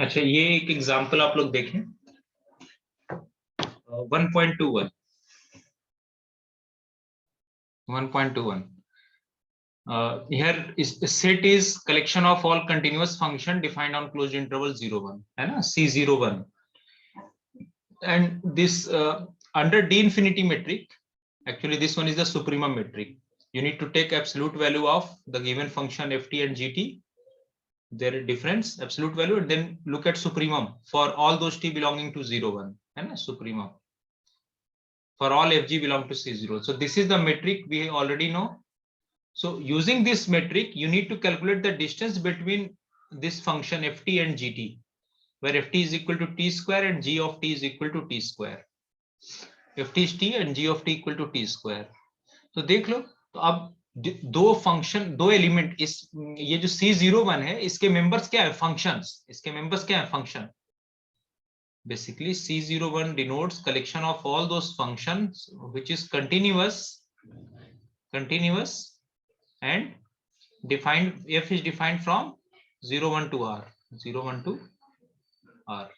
अच्छा, ये एक एग्जांपल आप लोग देखें 1.21 1.21 here is set is collection of all continuous function defined on closed interval 0 1 है ना, C01, and this under D infinity metric, actually this one is the supremum metric. You need to take absolute value of the given function ft and gt, their difference, absolute value, and then look at supremum for all those t belonging to 0 1 है ना, supremum for all fg belong to C0. So this is the metric we already know. So using this metric, you need to calculate the distance between this function ft and gt, where ft is equal to t square and g of t is equal to t square. ft is t and g of t equal to t square. तो देख लो, तो अब दो function, दो element, इस ये जो C01 है, इसके मेंबर्स क्या है? फंक्शंस. इसके मेंबर्स क्या है? Function. Basically C01 denotes collection of all those functions which is continuous and defined, f is defined from 01 to r, 01 to r,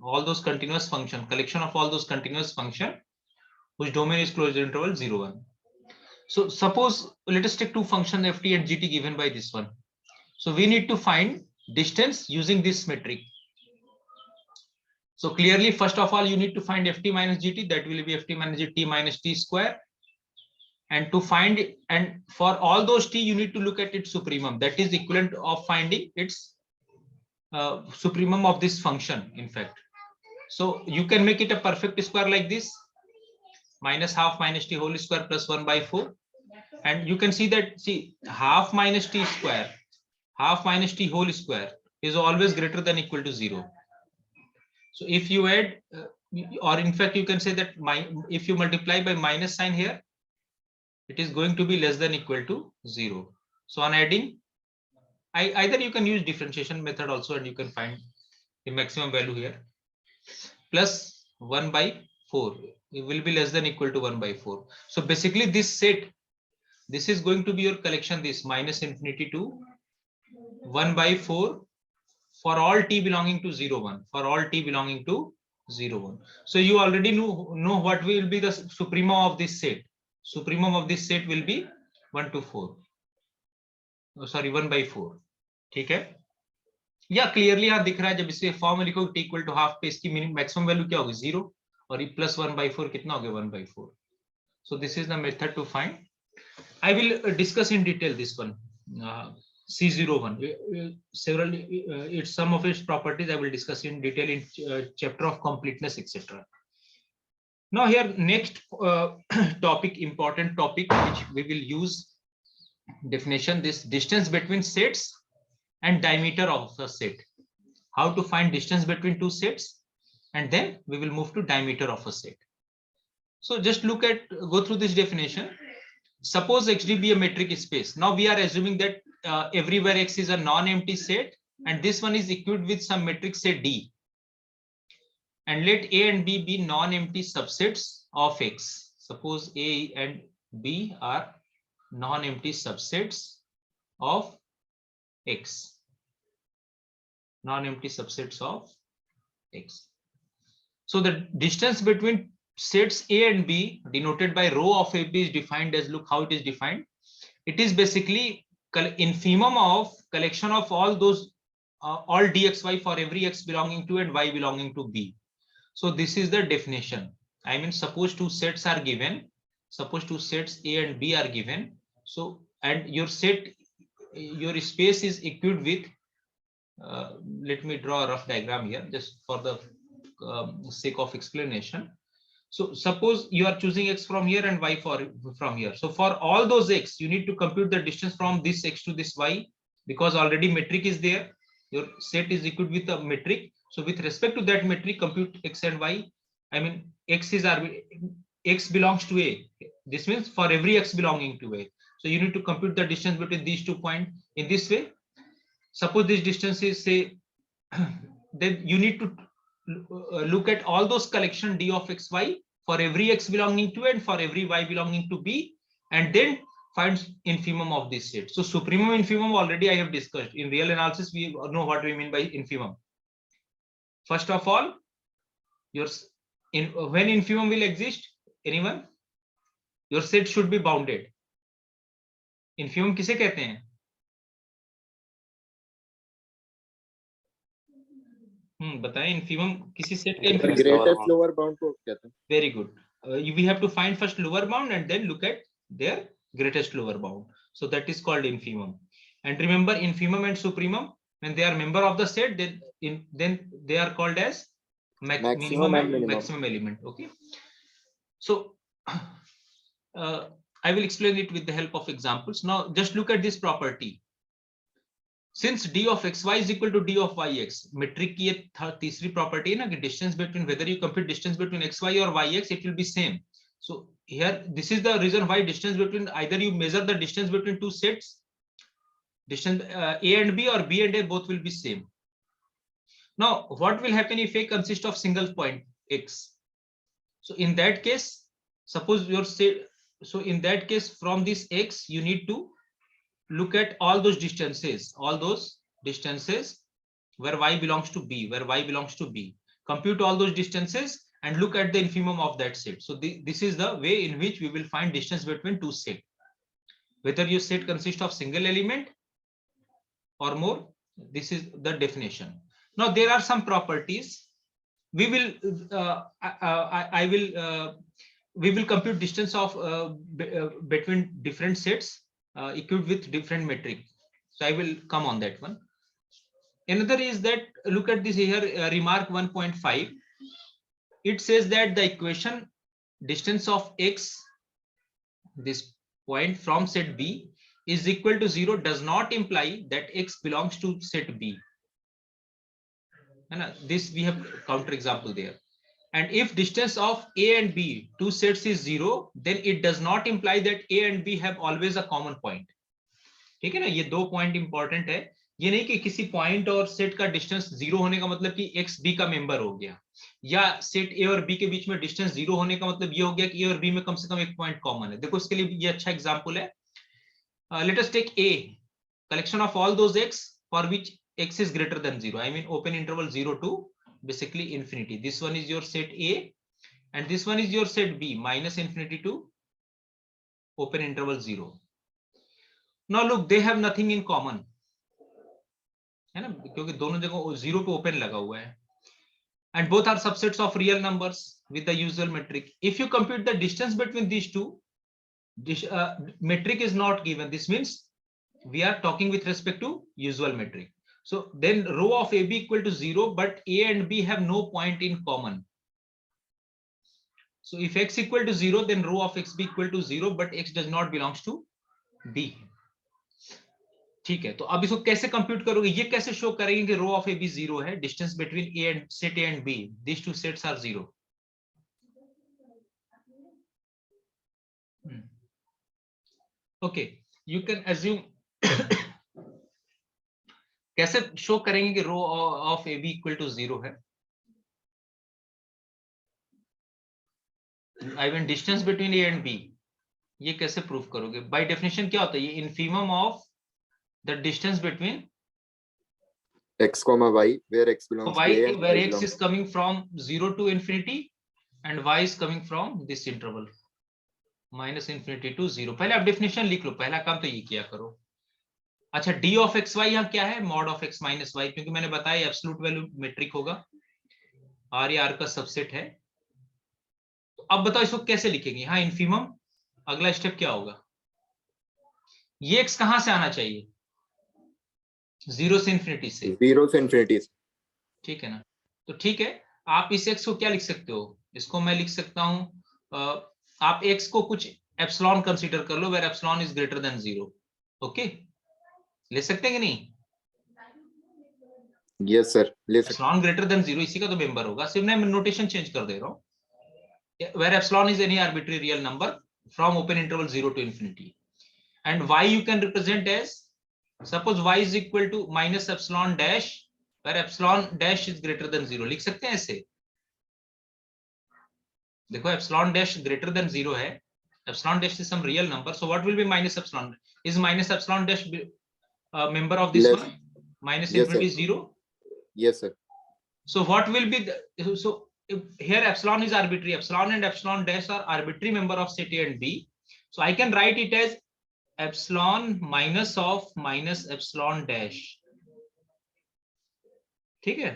all those continuous function, collection of all those continuous function whose domain is closed interval 01. So suppose let us take two functions ft and gt given by this one. So we need to find distance using this metric. So clearly, first of all, you need to find ft minus gt, that will be ft minus gt minus t square. And to find, and for all those t, you need to look at its supremum, that is equivalent of finding its supremum of this function, in fact. So you can make it a perfect square like this, minus half minus t whole square plus 1 by 4. And you can see that, see, half minus t square, half minus t whole square is always greater than equal to 0. So if you add, or in fact, you can say that if you multiply by minus sign here, it is going to be less than equal to 0. So on adding, either you can use differentiation method also, and you can find the maximum value here. Plus 1 by 4, it will be less than equal to 1 by 4. So basically this set, this is going to be your collection, this minus infinity to 1 by 4 for all t belonging to 0 1, for all t belonging to 0 1. So you already know what will be the supremum of this set. Supremum of this set will be 1 to 4. Oh, sorry, 1 by 4. ठीक है, या clearly यहाँ दिख रहा है, जब इसे form में लिखोगे t इक्वल टू हाफ पे इसकी मैक्सिमम वैल्यू क्या होगी? 0, और ये प्लस 1 by 4 कितना हो गया? 1 by 4. So this is the method to find. I will discuss in detail this one. C01, several, its some of its properties I will discuss in detail in chapter of completeness, etc. Now here next topic, important topic, which we will use definition, this distance between sets and diameter of the set. How to find distance between two sets, and then we will move to diameter of a set. So just look at, go through this definition. Suppose XD be a metric space. Now we are assuming that everywhere X is a non-empty set, and this one is equipped with some metric set D. And let A and B be non-empty subsets of X. Suppose A and B are non-empty subsets of X. Non-empty subsets of X. So the distance between sets A and B denoted by rho of AB is defined as, look how it is defined. It is basically infimum of collection of all those all dxy for every x belonging to and y belonging to B. So this is the definition. I mean, suppose two sets are given, suppose two sets A and B are given. So, and your set, your space is equipped with, let me draw a rough diagram here just for the sake of explanation. So suppose you are choosing x from here and y from here. So for all those x, you need to compute the distance from this x to this y, because already metric is there. Your set is equipped with a metric. So with respect to that metric, compute x and y. I mean, x belongs to A. This means for every x belonging to A. So you need to compute the distance between these 2 points in this way. Suppose this distance is, say, then you need to look at all those collection D of xy for every x belonging to A and for every y belonging to B, and then finds infimum of this set. So supremum, infimum already I have discussed. In real analysis, we know what we mean by infimum. First of all, when infimum will exist, anyone? Your set should be bounded. Infimum किसे कहते हैं? बताएं, infimum किसी set का infimum? Greatest lower bound को कहते हैं. Very good. We have to find first lower bound and then look at their greatest lower bound. So that is called infimum. And remember, infimum and supremum, when they are member of the set, then they are called as minimum and maximum element. Okay. So I will explain it with the help of examples. Now just look at this property. Since d of xy is equal to d of yx, metric की ये तीसरी property है ना कि distance between, whether you compute distance between xy or yx, it will be same. So here this is the reason why distance between, either you measure the distance between two sets, distance a and b or b and a, both will be same. Now what will happen if a consists of single point x? So in that case, suppose your set, so in that case from this x you need to look at all those distances where y belongs to b, compute all those distances and look at the infimum of that set. So this is the way in which we will find distance between two sets, whether your set consists of single element or more. This is the definition. Now there are some properties. We will we will compute distance of between different sets equipped with different metric. So I will come on that one. Another is that, look at this here, remark 1.5. It says that the equation distance of x, this point from set B, is equal to 0 does not imply that x belongs to set B. And this we have counter example there. And if distance of A and B, two sets, is 0, then it does not imply that A and B have always a common point. ठीक है ना, ये दो point important है. ये नहीं कि किसी पॉइंट और सेट का डिस्टेंस 0 होने का मतलब कि x b का मेंबर हो गया, या सेट A और B के बीच में डिस्टेंस 0 होने का मतलब ये हो गया कि A और B में कम से कम एक पॉइंट कॉमन है. देखो इसके लिए ये अच्छा एग्जांपल है. Let us take A, collection of all those x for which x is greater than 0. I mean open interval 0 to basically infinity. This one is your set A and this one is your set B, minus infinity to open interval 0. Now look, they have nothing in common, है ना, क्योंकि दोनों जगह 0 पे open लगा हुआ है. And both are subsets of real numbers with the usual metric. If you compute the distance between these two, this metric is not given. This means we are talking with respect to usual metric. So then rho of AB equal to 0, but A and B have no point in common. So if x equal to 0, then rho of xb equal to 0, but x does not belongs to B. ठीक है, तो अब इसको कैसे compute करोगे, ये कैसे show करेंगे कि रो ऑफ ए बी 0 है, distance between A and set A and B, this two sets are 0. Okay, you can assume. कैसे शो करेंगे कि rho of A B equal to 0 है? I mean distance between A and B, ये कैसे prove करोगे? By definition क्या होता है, ये infimum of the distance between x comma y, where x belongs y, to a and where y x belongs is coming from 0 to infinity and y is coming from this interval minus infinity to 0. पहले आप definition लिख लो, पहला काम तो ये किया करो. अच्छा, d of xy यहाँ क्या है? mod of x minus y, क्योंकि मैंने बताया एब्सोल्यूट वैल्यू मेट्रिक होगा, r या r का सबसेट है. तो अब बताओ इसको कैसे लिखेंगे? हाँ, इनफीमम. अगला स्टेप क्या होगा? ये x कहां से आना चाहिए? 0 से इन्फिनिटी से. 0 से इन्फिनिटी. ठीक है ना, तो ठीक है, आप इस x को क्या लिख सकते हो? इसको मैं लिख सकता हूं, आप x को कुछ एप्सिलॉन कंसीडर कर लो, where epsilon is greater than 0. Okay, ले सकते हैं कि नहीं? यस सर, ले सकते. एप्सिलॉन ग्रेटर देन 0 इसी का तो मेंबर होगा. सिर्फ मैं नोटेशन चेंज कर दे रहा हूं, where epsilon is any arbitrary real number from open interval 0 to infinity, and y you can represent as, suppose y is equal to minus epsilon dash, where epsilon dash is greater than 0. लिख सकते हैं ऐसे. देखो epsilon dash greater than 0 है, epsilon dash is some real number, so what will be minus epsilon? Is minus epsilon dash a member of this Less. one? Minus Yes, infinity sir. is 0. Yes, sir. So what will be the, so if here epsilon is arbitrary, epsilon and epsilon dash are arbitrary member of set A and B. So I can write it as epsilon minus of minus epsilon dash. ठीक है?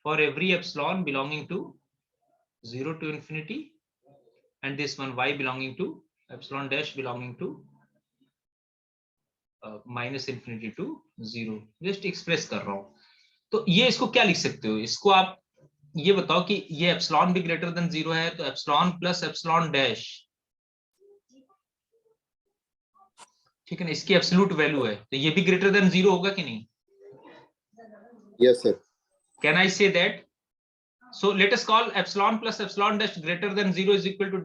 For every epsilon belonging to 0 to infinity, and this one y belonging to epsilon dash belonging to minus infinity to 0. Just express कर रहा हूं. तो ये इसको क्या लिख सकते हो? इसको आप ये बताओ कि ये एप्सिलॉन भी ग्रेटर देन 0 है, तो एप्सिलॉन प्लस एप्सिलॉन डैश, ठीक है ना, इसकी एब्सोल्यूट वैल्यू है, तो ये भी ग्रेटर देन 0 होगा कि नहीं? Yes, sir. Can I say that? So let us call epsilon plus epsilon dash greater than 0 is equal to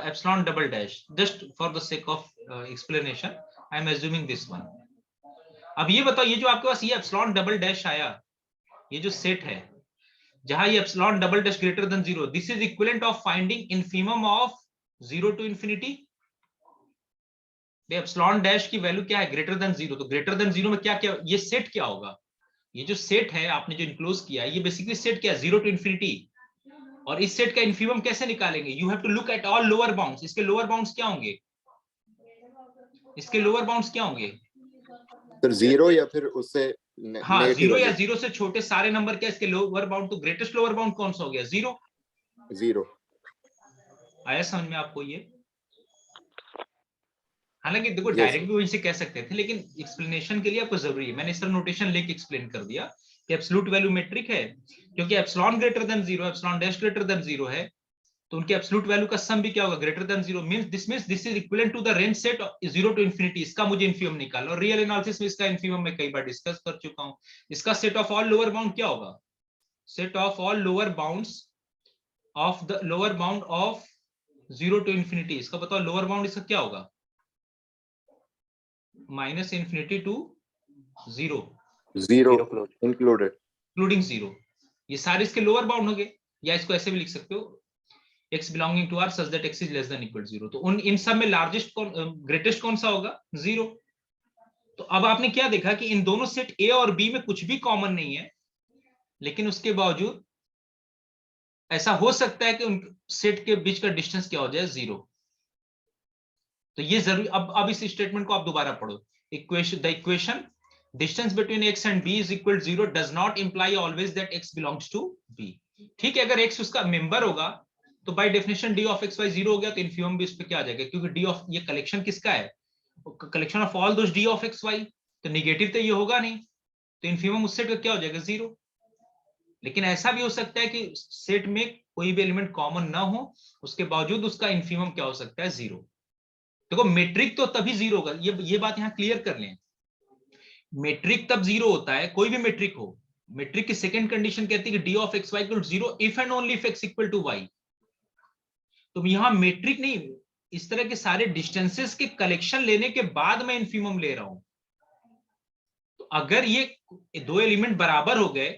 epsilon double dash. Just for the sake of explanation, I am assuming this one. अब ये बताओ, ये जो आपके पास ये epsilon double dash आया, ये जो सेट है जहां ये epsilon double dash greater than 0, this is equivalent of finding infimum of 0 to infinity. epsilon dash की वैल्यू क्या है? Greater than 0. तो ग्रेटर देन 0 में क्या क्या, ये सेट क्या होगा? ये जो सेट है आपने जो इनक्लोज किया है, ये बेसिकली सेट क्या है? 0 टू इंफिनिटी. और इस सेट का इन्फीमम कैसे निकालेंगे? You have to look at all lower bounds. इसके लोअर बाउंड्स क्या होंगे? इसके लोअर बाउंड्स क्या होंगे? सर 0 या फिर उससे हाँ, नेगेटिव 0 या 0 से छोटे सारे नंबर क्या इसके लोअर बाउंड? तो ग्रेटेस्ट लोअर बाउंड कौन सा हो गया? 0. आया समझ में आपको ये? हालांकि देखो डायरेक्ट भी वहीं से कह सकते थे, लेकिन एक्सप्लेनेशन के लिए आपको जरूरी है, मैंने इस तरह नोटेशन लेके एक्सप्लेन कर दिया कि एब्सोल्यूट वैल्यू मेट्रिक है, क्योंकि epsilon greater than 0, epsilon dash greater than 0 है, तो उनके एब्सोल्यूट वैल्यू का सम भी क्या होगा? Greater than 0. Means this is equivalent to the range set 0 to infinity. इसका मुझे इन्फीमम निकालना, और रियल एनालिसिस में इसका इन्फीमम मैं कई बार डिस्कस कर चुका हूं. इसका set of all lower bound क्या होगा? Set of all lower bounds of the lower bound of 0 to infinity. इसका बताओ लोअर बाउंड इसका क्या होगा? Minus infinity to 0 included including 0. ये सारे इसके लोअर बाउंड हो गए. या इसको ऐसे भी लिख सकते हो, x belonging to R such that x is less than equal to 0. तो उन इन सब में लार्जेस्ट ग्रेटेस्ट कौन सा होगा? 0. तो अब आपने क्या देखा कि इन दोनों सेट A और B में कुछ भी कॉमन नहीं है, लेकिन उसके बावजूद ऐसा हो सकता है कि उन सेट के बीच का डिस्टेंस क्या हो जाए? 0. तो ये जरूरी. अब इस स्टेटमेंट को आप दोबारा पढ़ो. Equation, the equation distance between x and b is equal to 0 does not imply always that x belongs to b. ठीक है, अगर x उसका मेंबर होगा तो by definition d of xy 0 हो गया, तो इन्फीमम भी उस पे क्या आ जाएगा? क्योंकि d ऑफ, ये कलेक्शन किसका है? Collection of all those d of xy. तो नेगेटिव तो ये होगा नहीं, तो इन्फीमम उस सेट का क्या हो जाएगा? 0. लेकिन ऐसा भी हो सकता है कि सेट में कोई भी एलिमेंट कॉमन ना हो, उसके बावजूद उसका इन्फीमम क्या हो सकता है? 0. देखो मेट्रिक तो तभी 0 होगा, ये बात यहां क्लियर कर लें. मेट्रिक तब 0 होता है, कोई भी मेट्रिक हो. मेट्रिक की सेकंड कंडीशन कहती है कि d of xy equal to 0 if and only if x equal to y. तो यहां मेट्रिक नहीं, इस तरह के सारे डिस्टेंसेस के कलेक्शन लेने के बाद मैं इन्फीमम ले रहा हूं. तो अगर ये दो एलिमेंट बराबर हो गए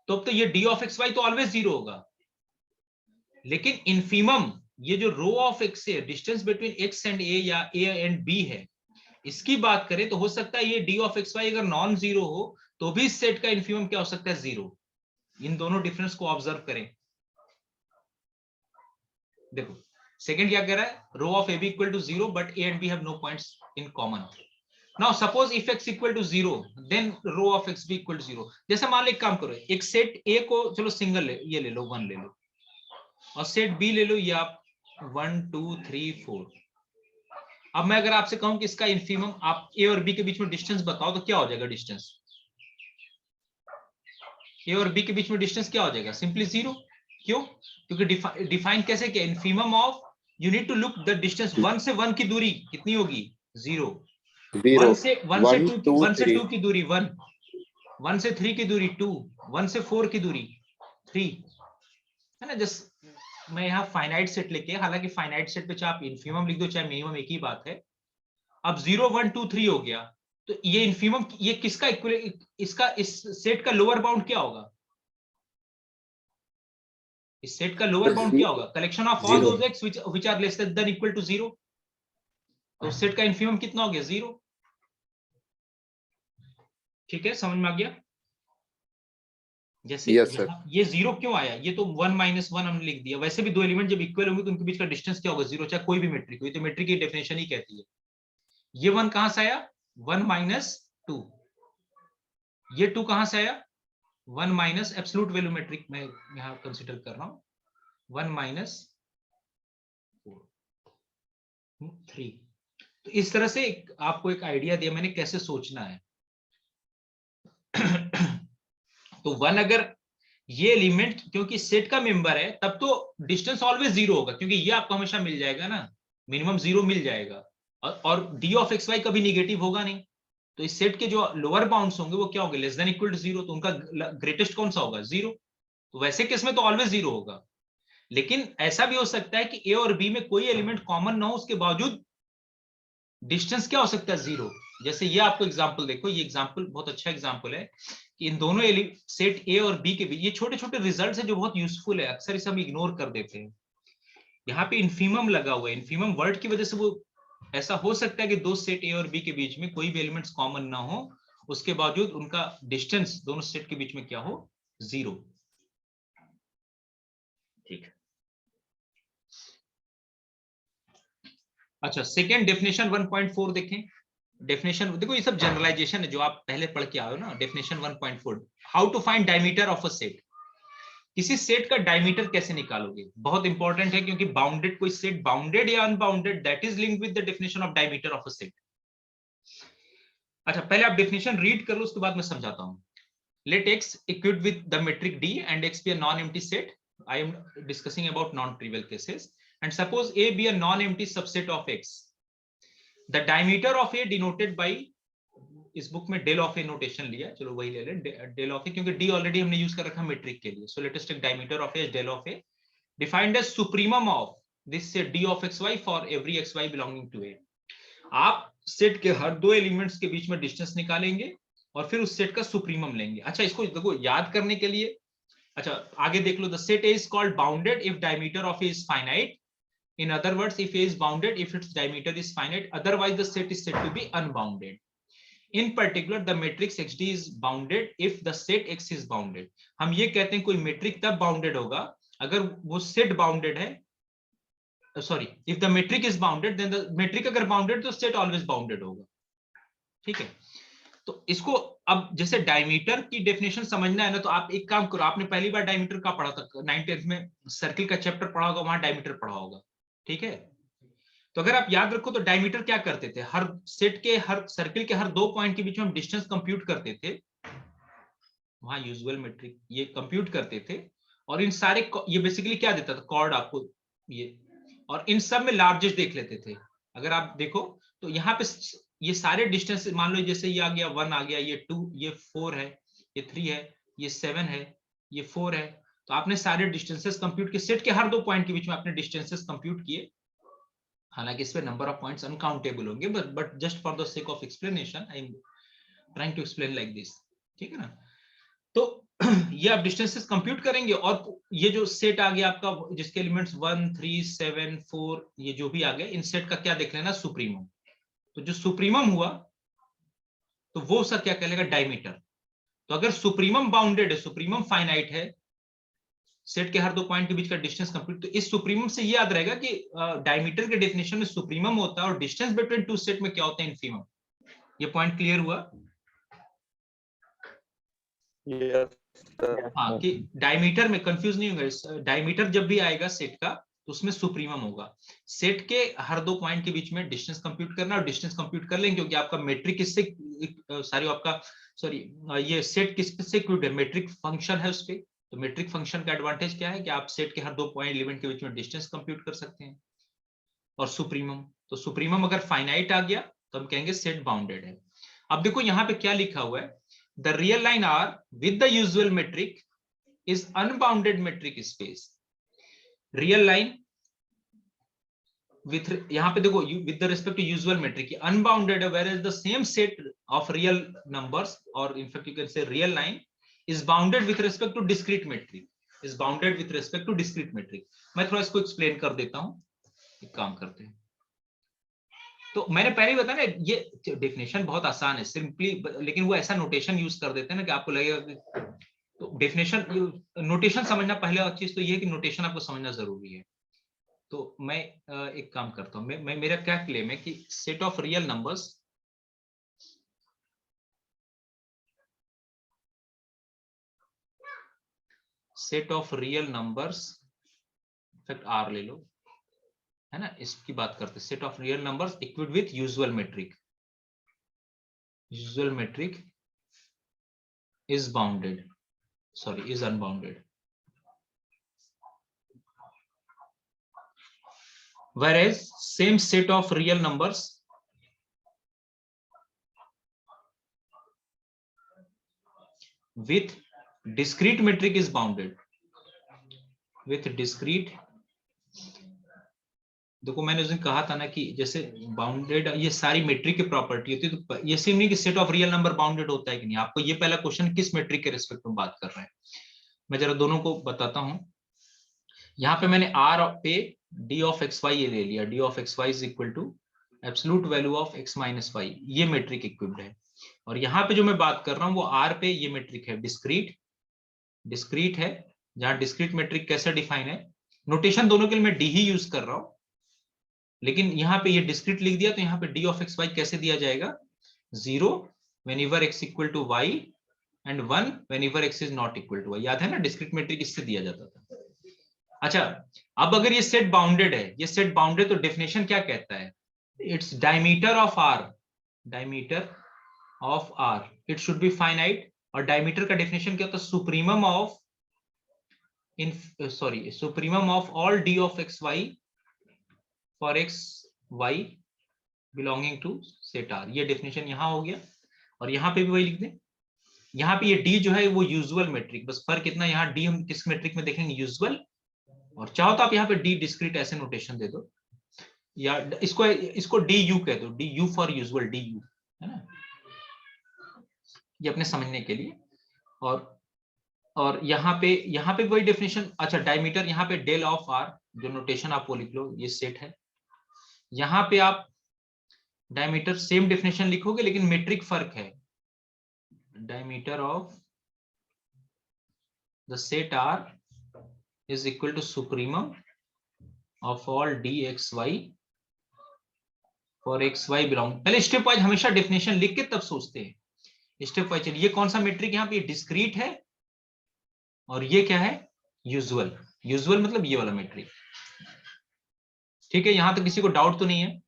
तो अब तो ये d ऑफ xy तो ऑलवेज 0 होगा. लेकिन इन्फीमम, ये जो रो ऑफ x है, distance between x and a या a एंड b है, इसकी बात करें तो हो सकता है ये d ऑफ xy अगर नॉन 0 हो तो भी इस सेट का इन्फीमम क्या हो सकता है? 0. इन दोनों डिफरेंस को ऑब्जर्व करें. देखो सेकंड क्या कह रहा है? Rho of ab equal to 0 but a and b have no points in common. Now suppose if x equal to 0 then rho of xb equal to 0. जैसे मान लो एक काम करो, एक सेट a को चलो सिंगल ले, ये ले लो 1 ले लो, और सेट b ले लो, ये आप 1 2 3 4. अब मैं अगर आपसे कहूं कि इसका इन्फीमम, आप a और b के बीच में डिस्टेंस बताओ, तो क्या हो जाएगा डिस्टेंस? a और b के बीच में डिस्टेंस क्या हो जाएगा? सिंपली 0. क्यों? क्योंकि डिफाइन कैसे किया? Infimum of, you need to look the distance 1 से 1 की दूरी कितनी होगी? 0. 1 से 2 की दूरी 1, 1 से 3 की दूरी 2, 1 से 4 की दूरी 3, है ना. जस्ट मैं यहाँ फाइनाइट सेट लेके, हालांकि फाइनाइट सेट पे चाहे आप इन्फीमम लिख दो चाहे मिनिमम, एक ही बात है. अब 0 1 2 3 हो गया, तो ये इन्फीमम, ये किसका इक्वल, इसका इस सेट का लोअर बाउंड क्या होगा? इस सेट का लोअर बाउंड क्या होगा? Collection of all those X which are less than equal to 0। तो सेट का इन्फीमम कितना हो गया? 0। ठीक है, समझ में आ गया? जैसे Yes, sir. ये 0 क्यों आया? ये तो 1 - 1 हमने लिख दिया। वैसे भी दो एलिमेंट जब इक्वल होंगे तो उनके बीच का डिस्टेंस क्या होगा? 0, चाहे कोई भी मेट्रिक हो। ये तो मेट्रिक की डेफिनेशन ही कहती है। ये 1 कहां से आया? 1 - 2। ये 2 कहां से आया? 1 माइनस एब्सोल्यूट वैल्यू मेट्रिक में यहां कंसीडर कर रहा हूं। 1 - 3। तो इस तरह से आपको एक आइडिया दिया मैंने कैसे सोचना है। तो 1 अगर ये एलिमेंट क्योंकि सेट का मेंबर है तब तो डिस्टेंस ऑलवेज 0 होगा, क्योंकि ये आपको हमेशा मिल जाएगा ना, मिनिमम 0 मिल जाएगा। और डी ऑफ एक्स वाई कभी निगेटिव होगा नहीं। तो इस सेट के जो लोअर बाउंड्स होंगे वो क्या होंगे? Less than equal to 0। तो उनका ग्रेटेस्ट कौन सा होगा? 0। तो वैसे केस में तो ऑलवेज 0 होगा। लेकिन ऐसा भी हो सकता है कि ए और बी में कोई एलिमेंट कॉमन ना हो, उसके बावजूद डिस्टेंस क्या हो सकता है? 0। जैसे ये आपको एग्जांपल देखो, ये एग्जांपल बहुत अच्छा एग्जांपल है कि इन दोनों सेट ए और बी के बीच ये छोटे छोटे रिजल्ट्स है जो बहुत यूजफुल है। अक्सर इसे हम इग्नोर कर देते हैं। यहाँ पे इन्फीमम लगा हुआ है। इन्फीमम वर्ड की वजह से वो ऐसा हो सकता है कि दो सेट ए और बी के बीच में कोई भी एलिमेंट्स कॉमन ना हो, उसके बावजूद उनका डिस्टेंस दोनों सेट के बीच में क्या हो? 0। ठीक है। अच्छा, सेकेंड डेफिनेशन 1.4 देखें। डेफिनेशन देखो, ये सब जनरलाइजेशन है जो आप पहले पढ़ के आए हो ना। Definition 1.4, how to find diameter of a set. किसी सेट का डायमीटर कैसे निकालोगे? बहुत इंपॉर्टेंट है, क्योंकि बाउंडेड कोई सेट बाउंडेड या unbounded, that is linked with the definition of diameter of a set. अच्छा, पहले आप डेफिनेशन रीड कर लो, उसके बाद मैं समझाता हूं। Let x equate with the metric D and x be a non-empty set. I am discussing about non-trivial cases. And suppose A be a non-empty subset of X. The diameter of A denoted by, इस book में del of A notation लिया, चलो वही ले लें, del of A, क्योंकि D already हमने use कर रखा मेट्रिक के लिए। So let us take diameter of A as del of A, defined as supremum of this set D of xy for every xy belonging to A. आप set के हर दो elements के बीच में डिस्टेंस निकालेंगे और फिर उस सेट का सुप्रीमम लेंगे। अच्छा, इसको देखो याद करने के लिए, अच्छा आगे देख लो। The set A is called bounded if diameter of A is finite. In other words, if A is bounded if its diameter is finite, otherwise the set is said to be unbounded. In particular the metric XD is bounded if the set X is bounded. हम ये कहते हैं कोई matric तब bounded होगा अगर वो set bounded है। Sorry, if the metric is bounded then the metric अगर बाउंडेड तो सेट ऑलवेज बाउंडेड होगा। ठीक है। तो इसको अब जैसे डायमीटर की डेफिनेशन समझना है ना, तो आप एक काम करो। आपने पहली बार डायमीटर का पढ़ा था 9th में, सर्किल का चैप्टर पढ़ा होगा, वहां डायमीटर पढ़ा होगा। ठीक है। तो अगर आप याद रखो तो डायमीटर क्या करते थे? हर सेट के, हर सर्किल के हर दो पॉइंट के बीच में हम डिस्टेंस कंप्यूट करते थे। वहां यूजुअल मेट्रिक ये कंप्यूट करते थे, और इन सारे ये बेसिकली क्या देता था? कॉर्ड आपको ये, और इन सब में लार्जेस्ट देख लेते थे। अगर आप देखो तो यहाँ पे ये सारे डिस्टेंस, मान लो जैसे ये आ गया 1 आ गया, ये 2, ये 4 है, ये 3 है, ये 7 है, ये 4 है। तो आपने सारे डिस्टेंसेस कंप्यूट किए, सेट के हर दो पॉइंट के बीच में आपने डिस्टेंसेस कंप्यूट किए। हालांकि इसमें नंबर ऑफ पॉइंट्स अनकाउंटेबल होंगे, but just for the sake of explanation I am trying to explain like this. ठीक है ना। तो ये आप डिस्टेंसेस कंप्यूट करेंगे, और ये जो सेट आ गया आपका जिसके एलिमेंट्स 1, 3, 7, 4 ये जो भी आ गए, इन सेट का क्या देख लेना? सुप्रीमम। तो जो सुप्रीमम हुआ तो वो उसका क्या कहलाएगा? डायमीटर। तो अगर सुप्रीमम बाउंडेड है, सुप्रीमम फाइनाइट है, सेट के हर दो पॉइंट के बीच का डिस्टेंस कंप्यूट, तो इस सुप्रीमम से ये याद रहेगा कि डायमीटर के डेफिनेशन में सुप्रीमम होता है और डिस्टेंस बिटवीन टू सेट में क्या होता है? इनफीमम। ये पॉइंट क्लियर हुआ? हाँ, कि डायमीटर में कंफ्यूज नहीं होगा। डायमीटर जब भी आएगा सेट का तो उसमें सुप्रीमम होगा। सेट के हर दो पॉइंट के बीच में डिस्टेंस कंप्यूट करना, और डिस्टेंस कंप्यूट कर लेंगे क्योंकि आपका मेट्रिक इससे ये सेट किससे इक्विड है? मेट्रिक फंक्शन है उस पे। तो मेट्रिक फंक्शन का एडवांटेज क्या है कि आप सेट के हर दो पॉइंट एलिमेंट के बीच में डिस्टेंस कंप्यूट कर सकते हैं। और सुप्रीमम, तो सुप्रीमम अगर फाइनाइट आ गया तो हम कहेंगे सेट बाउंडेड है। अब देखो यहाँ पे क्या लिखा हुआ है, the real line R with the usual metric is unbounded metric space. Real line with, यहाँ पे देखो with the respect to usual metric unbounded है, whereas the same set of real numbers, or in fact you can say real line is bounded with respect to discrete metric. is bounded with respect to discrete metric. मैं थोड़ा इसको explain कर देता हूँ, एक काम करते हैं। तो मैंने पहले ही बताया ना, ये डेफिनेशन बहुत आसान है सिंपली, लेकिन वो ऐसा नोटेशन यूज कर देते हैं ना कि आपको लगेगा कि, तो डेफिनेशन नोटेशन समझना, पहले चीज तो ये है कि नोटेशन आपको समझना जरूरी है। तो मैं एक काम करता हूं, मैं मेरा क्या क्लेम है कि set of real numbers in fact are ले लो, है ना, इसकी बात करते, set of real numbers equipped with usual metric is bounded, sorry is unbounded, whereas same set of real numbers with discrete metric is bounded with discrete। देखो मैंने उस दिन कहा था ना कि जैसे बाउंडेड ये सारी मेट्रिक की प्रॉपर्टी होती है, तो ये सेम नहीं कि set of real number bounded होता है कि नहीं। आपको ये पहला क्वेश्चन किस मेट्रिक के रिस्पेक्ट में बात कर रहे हैं, मैं जरा दोनों को बताता हूं। यहाँ पे मैंने आर पे डी ऑफ एक्स वाई ये ले लिया, D of X Y is equal to absolute value of X minus Y, ये मेट्रिक इक्विप्ड है। और यहाँ पे जो मैं बात कर रहा हूँ वो आर पे ये मेट्रिक है डिस्क्रीट है, जहां डिस्क्रीट मेट्रिक कैसे डिफाइन है, नोटेशन दोनों के लिए मैं डी ही यूज कर रहा हूं, लेकिन यहाँ पे ये डिस्क्रीट लिख दिया, तो यहाँ पे डी ऑफ एक्स वाई कैसे दिया जाएगा, 0 whenever X equal to Y and 1 whenever X is not equal to Y. याद है ना, डिस्क्रीट मेट्रिक इससे दिया जाता था। अच्छा, अब अगर ये सेट बाउंडेड है, ये सेट बाउंडेड, तो डेफिनेशन क्या कहता है, it's diameter of R it should be finite. और डायमीटर का डेफिनेशन क्या होता है, supremum of all D of X Y for X Y belonging to set R. ये डेफिनेशन यहां हो गया, और यहां पे भी वही लिख दें। यहाँ पे ये डी जो है वो यूजुअल मेट्रिक, बस फर्क इतना, यहाँ डी हम किस मेट्रिक में देखेंगे, यूजुअल, और चाहो तो आप यहाँ पे डी डिस्क्रीट ऐसे नोटेशन दे दो, या इसको डी यू कह दो, D you for usual, D you, है ना, ये अपने समझने के लिए। और यहाँ पे वही डेफिनेशन। अच्छा, डायमीटर यहाँ पे डेल ऑफ आर, जो नोटेशन आप वो लिख लो, ये सेट है। यहाँ पे आप डायमीटर सेम डेफिनेशन लिखोगे, लेकिन मेट्रिक फर्क है, diameter of the set R is equal to supremum of all dxy for xy belong। पहले स्टेप वाइज हमेशा डेफिनेशन लिख के तब सोचते हैं, स्टेप वाइज। चलिए, ये कौन सा मेट्रिक यहाँ पे, डिस्क्रीट है, और ये क्या है, यूजुअल मतलब ये वाला मेट्रिक। ठीक है, यहां तक किसी को डाउट तो नहीं है?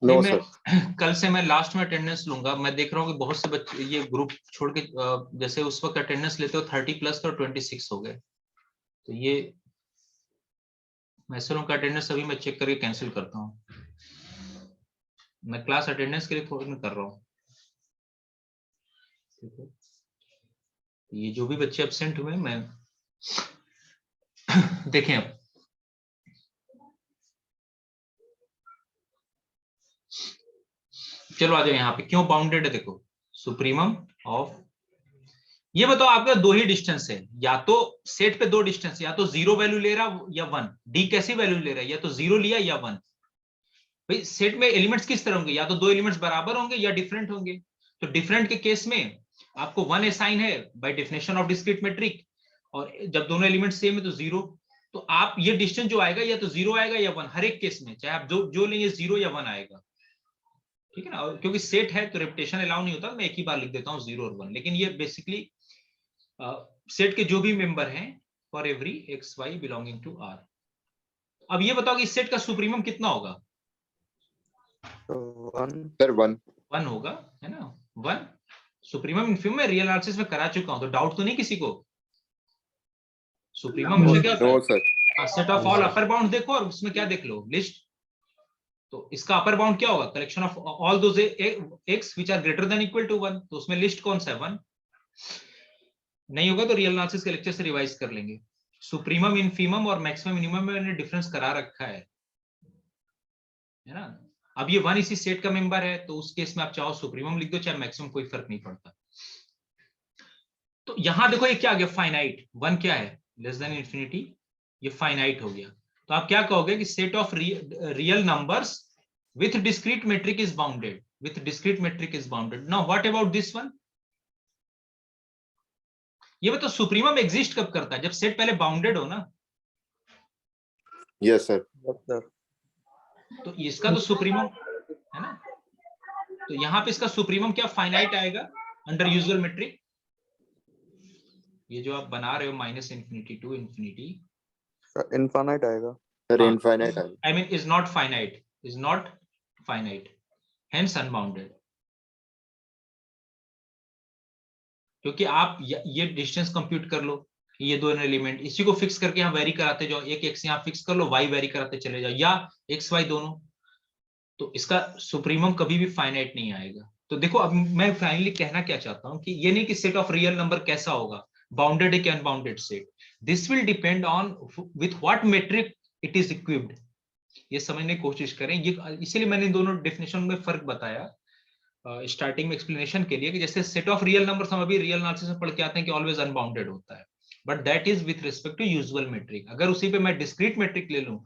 No, मैं sir. कल से मैं लास्ट में अटेंडेंस लूंगा। मैं देख रहा हूँ कि बहुत से बच्चे ये ग्रुप छोड़ के, जैसे उस वक्त अटेंडेंस लेते हो 30+ और 26 हो गए, तो ये मैं ऐसे लोगों का अटेंडेंस अभी मैं चेक करके कैंसिल करता हूँ। मैं क्लास अटेंडेंस के लिए थोड़ा कर रहा हूँ, ठीक है। ये जो भी बच्चे एब्सेंट हुए, मैं देखें अब, चलो आ जाओ यहाँ पे, क्यों बाउंडेड है देखो, सुप्रीमम ऑफ, ये बताओ आपका दो ही डिस्टेंस है, या तो सेट पे दो डिस्टेंस, या तो 0 वैल्यू ले रहा या 1। डी कैसी वैल्यू ले रहा है, या तो 0 लिया या 1। भाई सेट में एलिमेंट्स किस तरह होंगे, या तो दो एलिमेंट्स बराबर होंगे या डिफरेंट होंगे। तो डिफरेंट के केस में आपको 1 असाइन है by definition of discrete metric, और जब दोनों एलिमेंट सेम है तो 0। तो आप ये डिस्टेंस जो आएगा, या तो 0 आएगा या 1, हर एक केस में चाहे आप जो लेंगे 0 या 1 आएगा, ठीक है ना। और क्योंकि सेट है तो रिपीटेशन अलाउ नहीं होता, मैं एक ही बार लिख देता हूँ 0 और 1। लेकिन ये बेसिकली सेट के जो भी मेंबर हैं for every X Y belonging to R. अब ये बताओ कि इस सेट का सुप्रीमम कितना होगा, 1. Sir, 1. 1 होगा, है ना, 1 सुप्रीमम इनफीमम में रियल एनालिसिस में करा चुका हूं, तो डाउट तो नहीं किसी को। सुप्रीमम हमेशा क्या होता No, है, sir. Set of all upper bound देखो, और उसमें क्या देख लो, लिस्ट। तो इसका अपर बाउंड क्या होगा, collection of all those X which are greater than equal to 1। तो उसमें लिस्ट कौन सा है, 1। नहीं होगा तो रियल एनालिसिस के लेक्चर से रिवाइज कर लेंगे। सुप्रीमम इनफीमम और मैक्सिमम मिनिमम में मैंने डिफरेंस करा रखा है ना। अब ये 1 इसी सेट का मेंबर है, तो उस केस में आप चाहो सुप्रीमम लिख दो चाहे मैक्सिमम, कोई फर्क नहीं पड़ता। तो तो यहां देखो ये क्या आ गया, फाइनाइट, वन क्या है, लेस देन इंफिनिटी, ये फाइनाइट हो गया। तो आप क्या कहोगे कि set of real numbers with discrete metric is bounded, with discrete metric is bounded. Now what about this one? ये बताओ सुप्रीमम एग्जिस्ट कब करता है? जब सेट पहले बाउंडेड हो ना। Yes, sir. तो इसका तो सुप्रीमम है ना, तो यहाँ पे इसका सुप्रीमम क्या, फाइनाइट आएगा अंडर यूजुअल मेट्रिक। ये जो आप बना रहे हो minus infinity to infinity, infinite आएगा। Sir, हाँ, infinite. I mean is not finite, is not finite, hence unbounded। क्योंकि आप ये डिस्टेंस कंप्यूट कर लो, ये दोनों एलिमेंट इसी को फिक्स करके यहाँ वेरी कराते जाओ, एक एक्स यहाँ फिक्स कर लो, वाई वेरी कराते चले जाओ, या एक्स वाई दोनों, तो इसका सुप्रीमम कभी भी फाइनाइट नहीं आएगा। तो देखो अब मैं फाइनली कहना क्या चाहता हूं कि ये नहीं कि सेट ऑफ रियल नंबर कैसा होगा, बाउंडेड है कि unbounded set, this will depend on with what metric it is equipped. ये समझने की कोशिश करें, ये इसीलिए मैंने दोनों डेफिनेशन में फर्क बताया स्टार्टिंग में एक्सप्लेनेशन के लिए, कि जैसे सेट ऑफ रियल नंबर्स हम अभी रियल एनालिसिस में पढ़ के आते हैं कि ऑलवेज अनबाउंडेड होता है, but that is with respect to usual metric. अगर उसी पे मैं डिस्क्रीट मेट्रिक ले लूं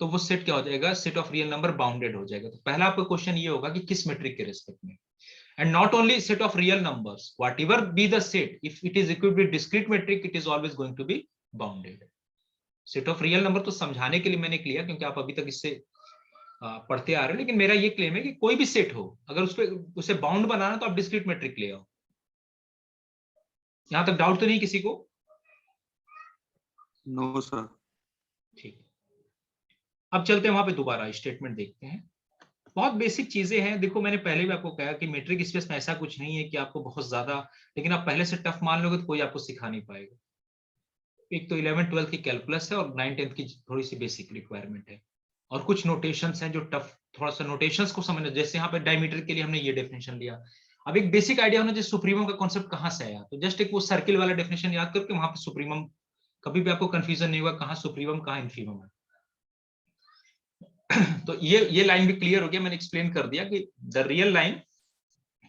तो वो सेट क्या हो जाएगा, set of real number bounded हो जाएगा। तो पहला आपका क्वेश्चन ये होगा कि किस मेट्रिक के रिस्पेक्ट में, and not only set of real numbers, whatever be the set, if it is equipped with discrete metric it is always going to be bounded. Set of real number तो समझाने के लिए मैंने लिया क्योंकि आप अभी तक इससे पढ़ते आ रहे हैं, लेकिन मेरा ये क्लेम है कि कोई भी सेट हो अगर उसे बाउंड बनाना तो आप डिस्क्रीट मेट्रिक ले आओ। यहां तक डाउट तो नहीं किसी को? No sir. ठीक, अब चलते हैं वहां पे दोबारा स्टेटमेंट देखते हैं। बहुत बेसिक चीजें हैं, देखो मैंने पहले भी आपको कहा कि मेट्रिक स्पेस में ऐसा कुछ नहीं है कि आपको बहुत ज्यादा, लेकिन आप पहले से टफ मान लोगे तो कोई आपको सिखा नहीं पाएगा। एक तो 11th 12th की कैलकुलस है और 9th 10th की थोड़ी सी बेसिक रिक्वायरमेंट है, और कुछ नोटेशंस हैं जो टफ, थोड़ा सा नोटेशंस को समझना। जैसे यहाँ पे डायमीटर के लिए हमने ये डेफिनेशन लिया, अब एक बेसिक आइडिया होना चाहिए सुप्रीमम का कॉन्सेप्ट कहाँ से आया, तो जस्ट एक वो सर्किल वाला डेफिनेशन याद करके वहां पे सुप्रीमम, कभी भी आपको कंफ्यूजन नहीं होगा कहाँ सुप्रीमम कहाँ इन्फीमम है। तो ये लाइन भी क्लियर हो गया, मैंने एक्सप्लेन कर दिया कि the real line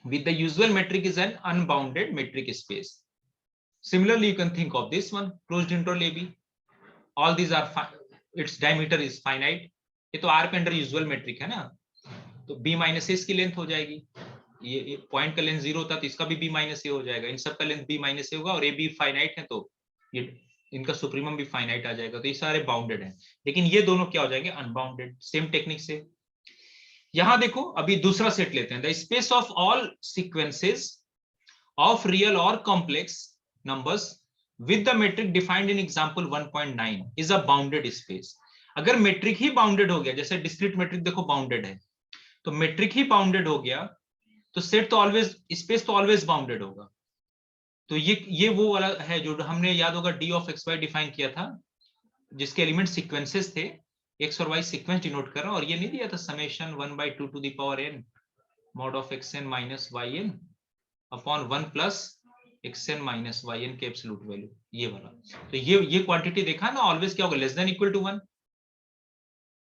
with the usual metric is an unbounded metric space. Similarly, you can think of this one, closed interval AB. All these are its diameter is finite. ये तो R पे under usual metric है ना, तो B minus ए इसकी length हो जाएगी। ये पॉइंट का लेंथ 0 होता तो इसका भी B माइनस ए हो जाएगा, इन सब का लेंथ B माइनस ए होगा, और AB फाइनाइट है तो ये इनका सुप्रीमम भी फाइनाइट आ जाएगा। तो ये सारे बाउंडेड हैं, लेकिन ये दोनों क्या हो जाएंगे, अनबाउंडेड। सेम टेक्निक से यहां देखो, अभी दूसरा सेट लेते हैं। The space of all sequences of real और complex numbers with the metric defined in example 1.9 is a bounded space. अगर मेट्रिक ही बाउंडेड हो गया, जैसे डिस्क्रीट मेट्रिक देखो बाउंडेड है, तो मेट्रिक ही बाउंडेड हो गया तो सेट तो ऑलवेज, स्पेस तो ऑलवेज बाउंडेड होगा। तो ये वो वाला है जो हमने याद होगा D of X Y define किया था, जिसके एलिमेंट सीक्वेंसेस थे, एक्स और वाई सीक्वेंस डिनोट कर रहा हूं, और ये नहीं दिया था summation 1/2 to the power n mod of xn minus yn upon 1 plus xn minus yn के एब्सोल्यूट वैल्यू, ये वाला। तो ये क्वांटिटी देखा ना, ऑलवेज क्या होगा, लेस देन इक्वल टू 1,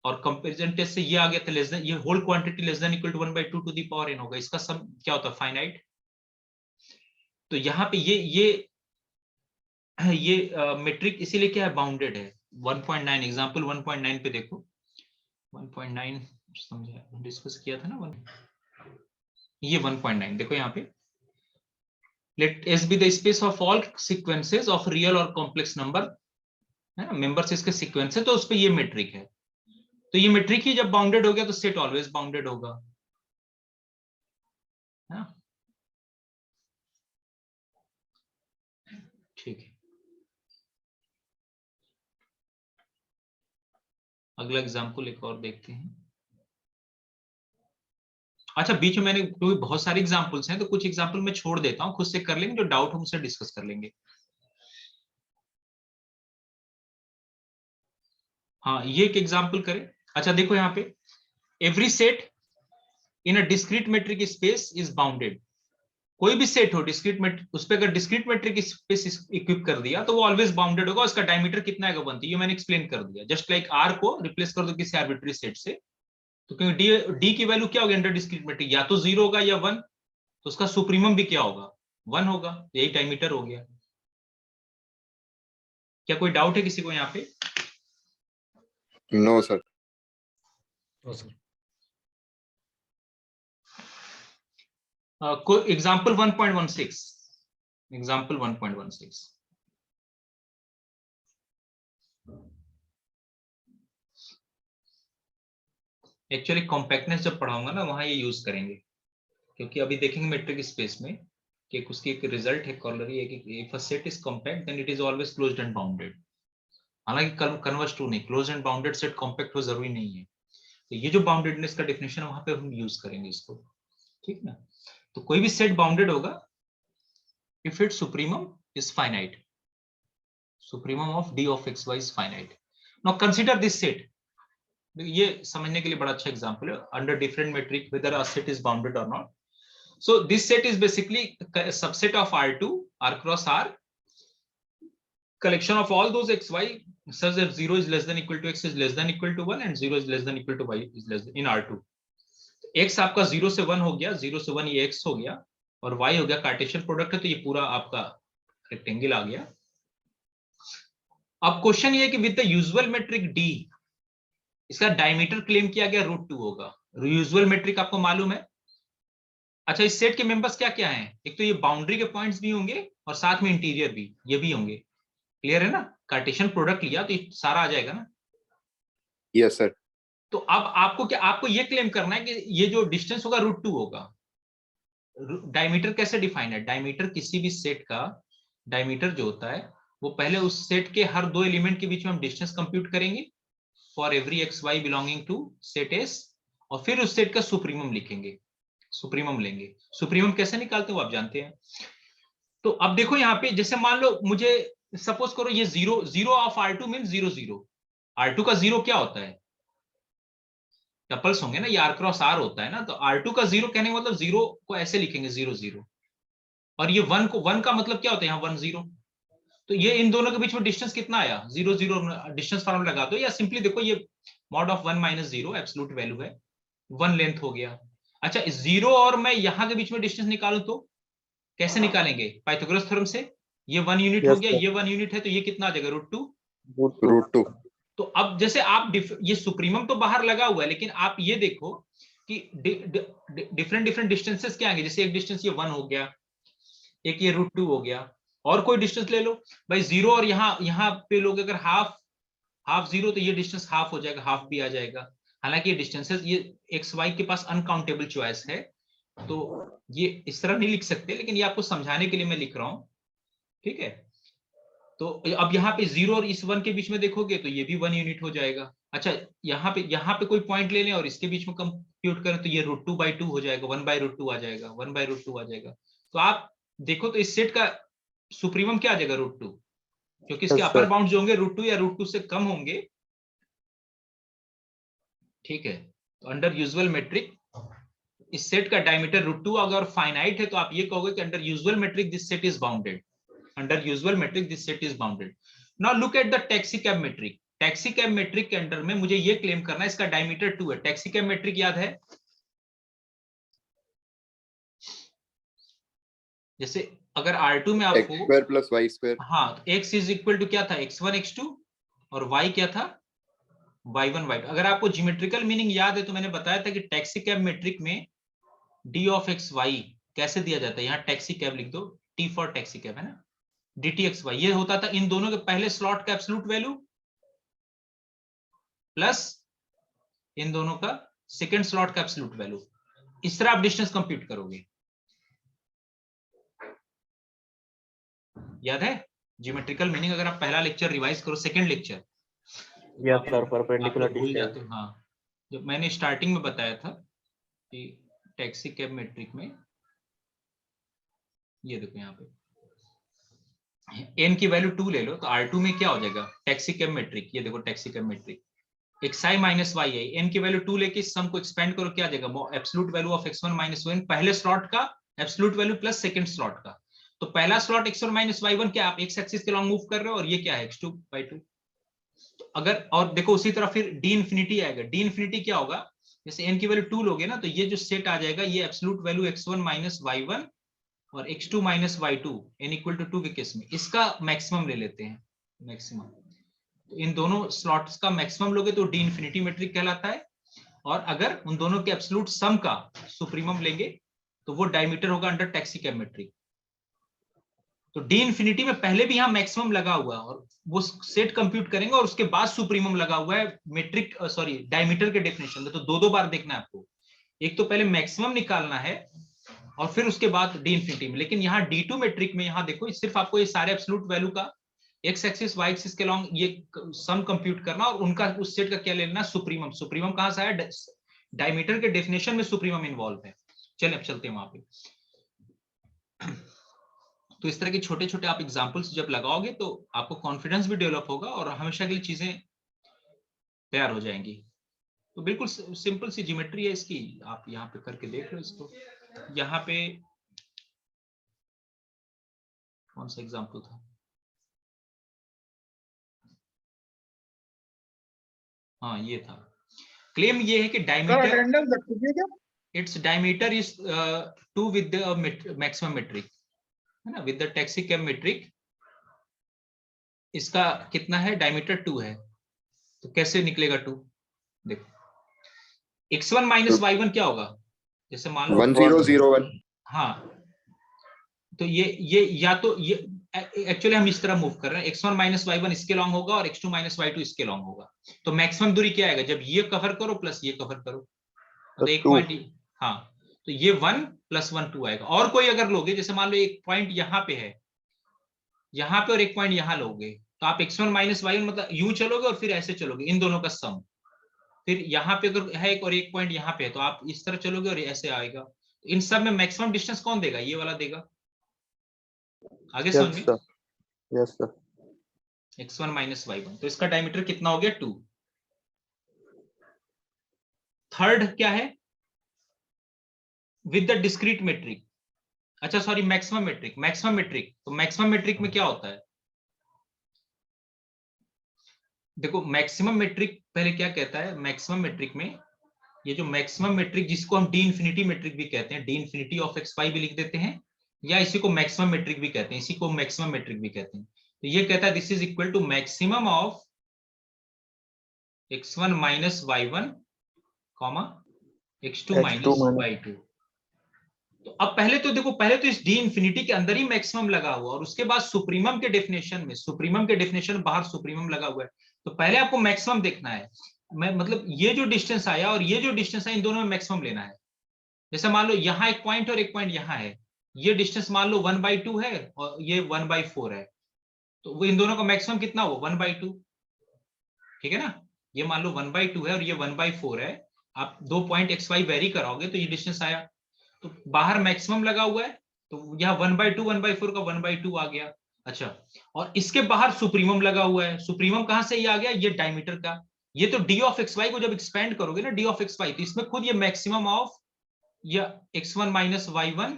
और कंपैरिजन टेस्ट से ये आ गया था लेस देन, ये whole quantity less than equal to 1/2 to the power n होगा, इसका सम क्या होता है, फाइनाइट। तो यहाँ पे ये मेट्रिक इसीलिए क्या है, बाउंडेड है। 1.9 एग्जांपल 1.9 पे देखो, 1.9 समझा डिस्कस किया था ना, ये 1.9 देखो यहाँ पे, let S be the space of all sequences of real और complex number, है ना, मेंबर्स इसके सीक्वेंस है, तो उस पे ये मेट्रिक है। तो ये मेट्रिक ही जब बाउंडेड हो गया तो सेट ऑलवेज बाउंडेड होगा, है ना। ठीक है, अगला एग्जांपल एक और देखते हैं। अच्छा, बीच में मैंने, क्योंकि बहुत सारे एग्जांपल्स हैं तो कुछ एग्जांपल मैं छोड़ देता हूं, खुद से कर लेंगे, जो डाउट हो मुझसे डिस्कस कर लेंगे। हाँ, ये एक एग्जांपल करें। अच्छा देखो यहाँ पे, every set in a discrete metric space is bounded. कोई भी सेट हो डिस्क्रीट मेट्रिक, उस पर अगर डिस्क्रीट मेट्रिक स्पेस इक्विप कर दिया तो वो ऑलवेज बाउंडेड होगा। उसका डायमीटर कितना आएगा, 1, ये मैंने एक्सप्लेन कर दिया। जस्ट लाइक आर को रिप्लेस कर दो किसी आर्बिट्री सेट से, तो क्योंकि डी की वैल्यू क्या होगी अंडर डिस्क्रीट मेट्रिक, या तो 0 होगा या 1, तो उसका सुप्रीमम भी क्या होगा, 1 होगा, यही डायमीटर हो गया। क्या कोई डाउट है किसी को यहाँ पे? No sir. Example 1.16, example 1.16 actually compactness जब पढ़ाऊंगा ना वहां ये यूज करेंगे, क्योंकि अभी देखेंगे मेट्रिक स्पेस में कि उसकी एक रिजल्ट है, कॉलरी है कि if a set is compact then it is always closed and bounded. हालांकि कन्वर्स टू नहीं, closed and bounded set compact हो जरूरी नहीं है। तो ये जो बाउंडेडनेस का डेफिनेशन है वहां पे हम यूज करेंगे इसको, ठीक ना। तो कोई भी सेट बाउंडेड होगा if its supremum is finite, supremum of d of xy is finite. Now consider this set, ये समझने के लिए बड़ा अच्छा एग्जांपल है, under different metric whether a set is bounded or not. So this set is basically a subset of R2, R cross R, collection of all those xy such that 0 is less than equal to x is less than equal to 1 and 0 is less than equal to y is less than in R2. x आपका 0 से 1 हो गया, 0 से 1 ये x हो गया और y हो गया, कार्टेशियन प्रोडक्ट है तो ये पूरा आपका रेक्टेंगल आ गया। अब क्वेश्चन ये है कि with the usual metric d इसका डायमीटर क्लेम किया गया √2 होगा। यूजुअल मेट्रिक आपको मालूम है। अच्छा, इस सेट के मेंबर्स क्या क्या हैं? एक तो ये बाउंड्री के पॉइंट्स भी होंगे और साथ में इंटीरियर भी, ये भी होंगे। क्लियर है ना? कार्टेशियन प्रोडक्ट लिया तो सारा आ जाएगा ना। Yes sir. तो अब आपको ये क्लेम करना है कि ये जो डिस्टेंस होगा √2 होगा। डायमीटर कैसे डिफाइन है? डायमीटर किसी भी सेट का डायमीटर जो होता है वो पहले उस सेट के हर दो एलिमेंट के बीच में हम डिस्टेंस कंप्यूट करेंगे for every X Y belonging to set S, और फिर उस सेट का सुप्रीमम लिखेंगे, सुप्रीमम लेंगे। सुप्रीमम कैसे निकालते हो आप जानते हैं। तो अब देखो यहाँ पे, जैसे मान लो मुझे सपोज करो ये 0 ऑफ R2 मीन 0 0। R2 का 0 क्या होता है? टपल्स होंगे ना, ये R क्रॉस R होता है ना। तो R2 का 0 कहने का मतलब 0 को ऐसे लिखेंगे 0 0, और ये 1 का मतलब क्या होता है यहाँ 1 0। तो ये इन दोनों के बीच में डिस्टेंस कितना आया? 0 0। डिस्टेंस फॉर्मूला लगा दो या सिंपली देखो, ये mod of 1 minus 0 absolute value है, 1 लेंथ हो गया। अच्छा, 0 और मैं यहाँ के बीच में डिस्टेंस निकालूं तो कैसे निकालेंगे? पाइथागोरस थ्योरम से। ये 1 यूनिट हो गया, ये 1 यूनिट है तो ये कितना आ जाएगा? √2। √2। तो अब जैसे आप ये सुप्रीमम तो बाहर लगा हुआ है, लेकिन आप ये देखो कि डिफरेंट डिस्टेंसेस क्या आएंगे। जैसे एक डिस्टेंस ये 1 हो गया, एक ये √2 हो गया, और कोई डिस्टेंस ले लो भाई 0, और यहाँ पे लोग अगर हाफ 0 तो ये डिस्टेंस हाफ हो जाएगा, हाफ भी आ जाएगा। हालांकि ये डिस्टेंसेस, ये एक्स वाई के पास अनकाउंटेबल चॉइस है तो ये इस तरह नहीं लिख सकते, लेकिन ये आपको समझाने के लिए मैं लिख रहा हूं, ठीक है। तो अब यहाँ पे 0 और इस 1 के बीच में देखोगे तो ये भी 1 यूनिट हो जाएगा। अच्छा, यहाँ पे कोई पॉइंट ले लें और इसके बीच में कंप्यूट करें तो ये √2/2 हो जाएगा, 1/√2 आ जाएगा, 1/√2 आ जाएगा। तो आप देखो तो इस सेट का सुप्रीमम क्या आ जाएगा? √2, क्योंकि इसके अपर बाउंड जो होंगे √2 या √2 से कम होंगे, ठीक है। तो अंडर यूजुअल मेट्रिक इस सेट का डायमीटर √2 अगर फाइनाइट है तो आप ये कहोगे कि under usual metric this set is bounded. Under usual metric this set is bounded. Now look at the taxicab metric. Taxicab metric के अंडर में मुझे ये क्लेम करना है इसका डायमीटर 2 है। taxicab metric याद है? जैसे अगर R2 में आपको x² + y², हाँ, तो x इज इक्वल टू क्या था? x1 x2, और y क्या था? y1 y2। अगर आपको ज्योमेट्रिकल मीनिंग याद है तो मैंने बताया था कि taxicab metric में d of xy कैसे दिया जाता है। यहाँ taxicab लिख दो, t for taxicab है ना, dtxy। ये होता था इन दोनों के पहले स्लॉट का एब्सोल्यूट वैल्यू प्लस इन दोनों का सेकंड स्लॉट का एब्सोल्यूट वैल्यू। इस तरह आप डिस्टेंस कंप्यूट करोगे। याद है ज्योमेट्रिकल मीनिंग? अगर आप पहला लेक्चर रिवाइज करो, second lecture, yes sir, perpendicular भूल जाते डिस्टेंस। हो। हाँ, जब मैंने स्टार्टिंग में बताया था कि टैक्सीकैब मेट्रिक में, ये देखो यहाँ पे n की वैल्यू 2 ले लो तो R2 में क्या हो जाएगा? टैक्सीकैब मेट्रिक, ये देखो taxicab metric xi minus yi, n की वैल्यू 2 लेके सम को एक्सपेंड करो, क्या आ जाएगा? Absolute value of x1 minus y1, पहले स्लॉट का absolute value plus second slot का। तो पहला स्लॉट x1 माइनस y1 क्या आप x एक्सिस के लॉन्ग मूव कर रहे हो, और ये क्या है? x2/2। तो अगर और देखो उसी तरह फिर d इंफिनिटी आएगा। d इंफिनिटी क्या होगा? जैसे n की वैल्यू 2 लोगे ना तो ये जो सेट आ जाएगा ये absolute value x1 minus y1 और x2 minus y2 n equal to 2 के केस में इसका मैक्सिमम ले लेते हैं। मैक्सिमम। तो इन दोनों स्लॉट्स का मैक्सिमम लोगे तो डी इंफिनिटी मैट्रिक कहलाता है, और अगर उन दोनों के एब्सोल्यूट सम का सुप्रीमम लेंगे तो वो डायमीटर होगा अंडर टैक्सी-कैब मैट्रिक। तो डी इंफिनिटी में पहले भी यहां मैक्सिमम लगा हुआ है और वो सेट कंप्यूट करेंगे और उसके बाद सुप्रीमम लगा हुआ है मेट्रिक सॉरी डायमीटर के डेफिनेशन में। तो दो बार देखना है आपको, एक तो पहले मैक्सिमम निकालना है और फिर उसके बाद डी इंफिनिटी में। लेकिन यहाँ D2 मैट्रिक में यहाँ देखो सिर्फ आपको ये सारे एब्सोल्यूट वैल्यू का एक्स एक्सिस वाई एक्सिस के लॉन्ग ये सम कंप्यूट करना और उनका उस सेट का क्या लेना, सुप्रीमम। सुप्रीमम कहां से आया, डायमीटर के डेफिनेशन में सुप्रीमम इन्वॉल्व है। चलिए अब चलते हैं वहां पे। तो इस तरह के छोटे छोटे आप एग्जांपल्स जब लगाओगे तो आपको कॉन्फिडेंस भी डेवलप होगा और हमेशा के लिए चीजें तैयार हो जाएंगी। तो बिल्कुल सिंपल सी ज्योमेट्री है इसकी, आप यहाँ पे करके देख लो इसको। यहाँ पे कौन सा एग्जांपल था, हाँ ये था। क्लेम ये है कि diameter it's diameter is 2 with the maximum metric, है ना, विद द टैक्सी-कैब मैट्रिक। इसका कितना है, डायमीटर 2 है। तो कैसे निकलेगा 2, देखो x1 माइनस y1 क्या होगा, जैसे मान लो 1001। हाँ, तो ये या तो ये एक्चुअली हम इस तरह मूव कर रहे हैं, x1 माइनस y1 इसके लॉन्ग होगा और x2 माइनस y2 इसके लॉन्ग होगा। तो मैक्सिमम दूरी क्या आएगा, जब ये कवर करो प्लस ये कवर करो तो एक पॉइंट, हाँ तो ये 1 + 1 2 आएगा। और कोई अगर लोगे, जैसे मान लो एक पॉइंट यहाँ पे है, यहाँ पे और एक पॉइंट यहाँ लोगे, तो आप x1 माइनस y1 मतलब यूं चलोगे और फिर ऐसे चलोगे, इन दोनों का सम। फिर यहाँ पे अगर है एक और एक पॉइंट यहाँ पे है तो आप इस तरह चलोगे और ऐसे आएगा। तो इन सब में मैक्सिमम डिस्टेंस कौन देगा, ये वाला देगा। आगे समझ में, yes sir. x1 minus y1, तो इसका डायमीटर कितना हो गया, 2। थर्ड क्या है, विद द डिस्क्रीट मैट्रिक, अच्छा sorry maximum metric, maximum metric. तो मैक्सिमम मैट्रिक में क्या होता है, देखो मैक्सिमम मैट्रिक पहले क्या कहता है, मैक्सिमम मैट्रिक में ये जो मैक्सिमम मैट्रिक जिसको हम डी इंफिनिटी मैट्रिक भी कहते हैं, D infinity of X Y भी लिख देते हैं, या इसी को मैक्सिमम मैट्रिक भी कहते हैं, इसी को मैक्सिमम मैट्रिक भी कहते हैं। तो ये कहता है this is equal to maximum of x1 minus y1 comma x2 minus y2। तो अब पहले तो देखो, पहले तो इस डी इंफिनिटी के अंदर ही मैक्सिमम लगा हुआ और उसके बाद सुप्रीमम के डेफिनेशन में, सुप्रीमम के डेफिनेशन बाहर सुप्रीमम लगा हुआ है। तो पहले आपको मैक्सिमम देखना है, मैं मतलब ये जो डिस्टेंस आया और ये जो डिस्टेंस है इन दोनों में मैक्सिमम लेना है। जैसे मान लो यहाँ एक पॉइंट और एक पॉइंट यहाँ है, ये डिस्टेंस मान लो 1/2 है और ये 1/4 है, तो वो इन दोनों का मैक्सिमम कितना हुआ, 1/2, ठीक है ना। ये मान लो 1/2 है और ये 1/4 है, आप दो पॉइंट एक्स वाई वेरी कराओगे तो ये डिस्टेंस आया, तो बाहर मैक्सिमम लगा हुआ है, तो यहाँ 1/2 1/4 का 1/2 आ गया। अच्छा, और इसके बाहर सुप्रीमम लगा हुआ है, सुप्रीमम कहां से ये आ गया, ये डायमीटर का। ये तो डी ऑफ एक्स वाई को जब एक्सपेंड करोगे ना, डी ऑफ एक्स वाई, तो इसमें खुद ये मैक्सिमम ऑफ या x1 minus y1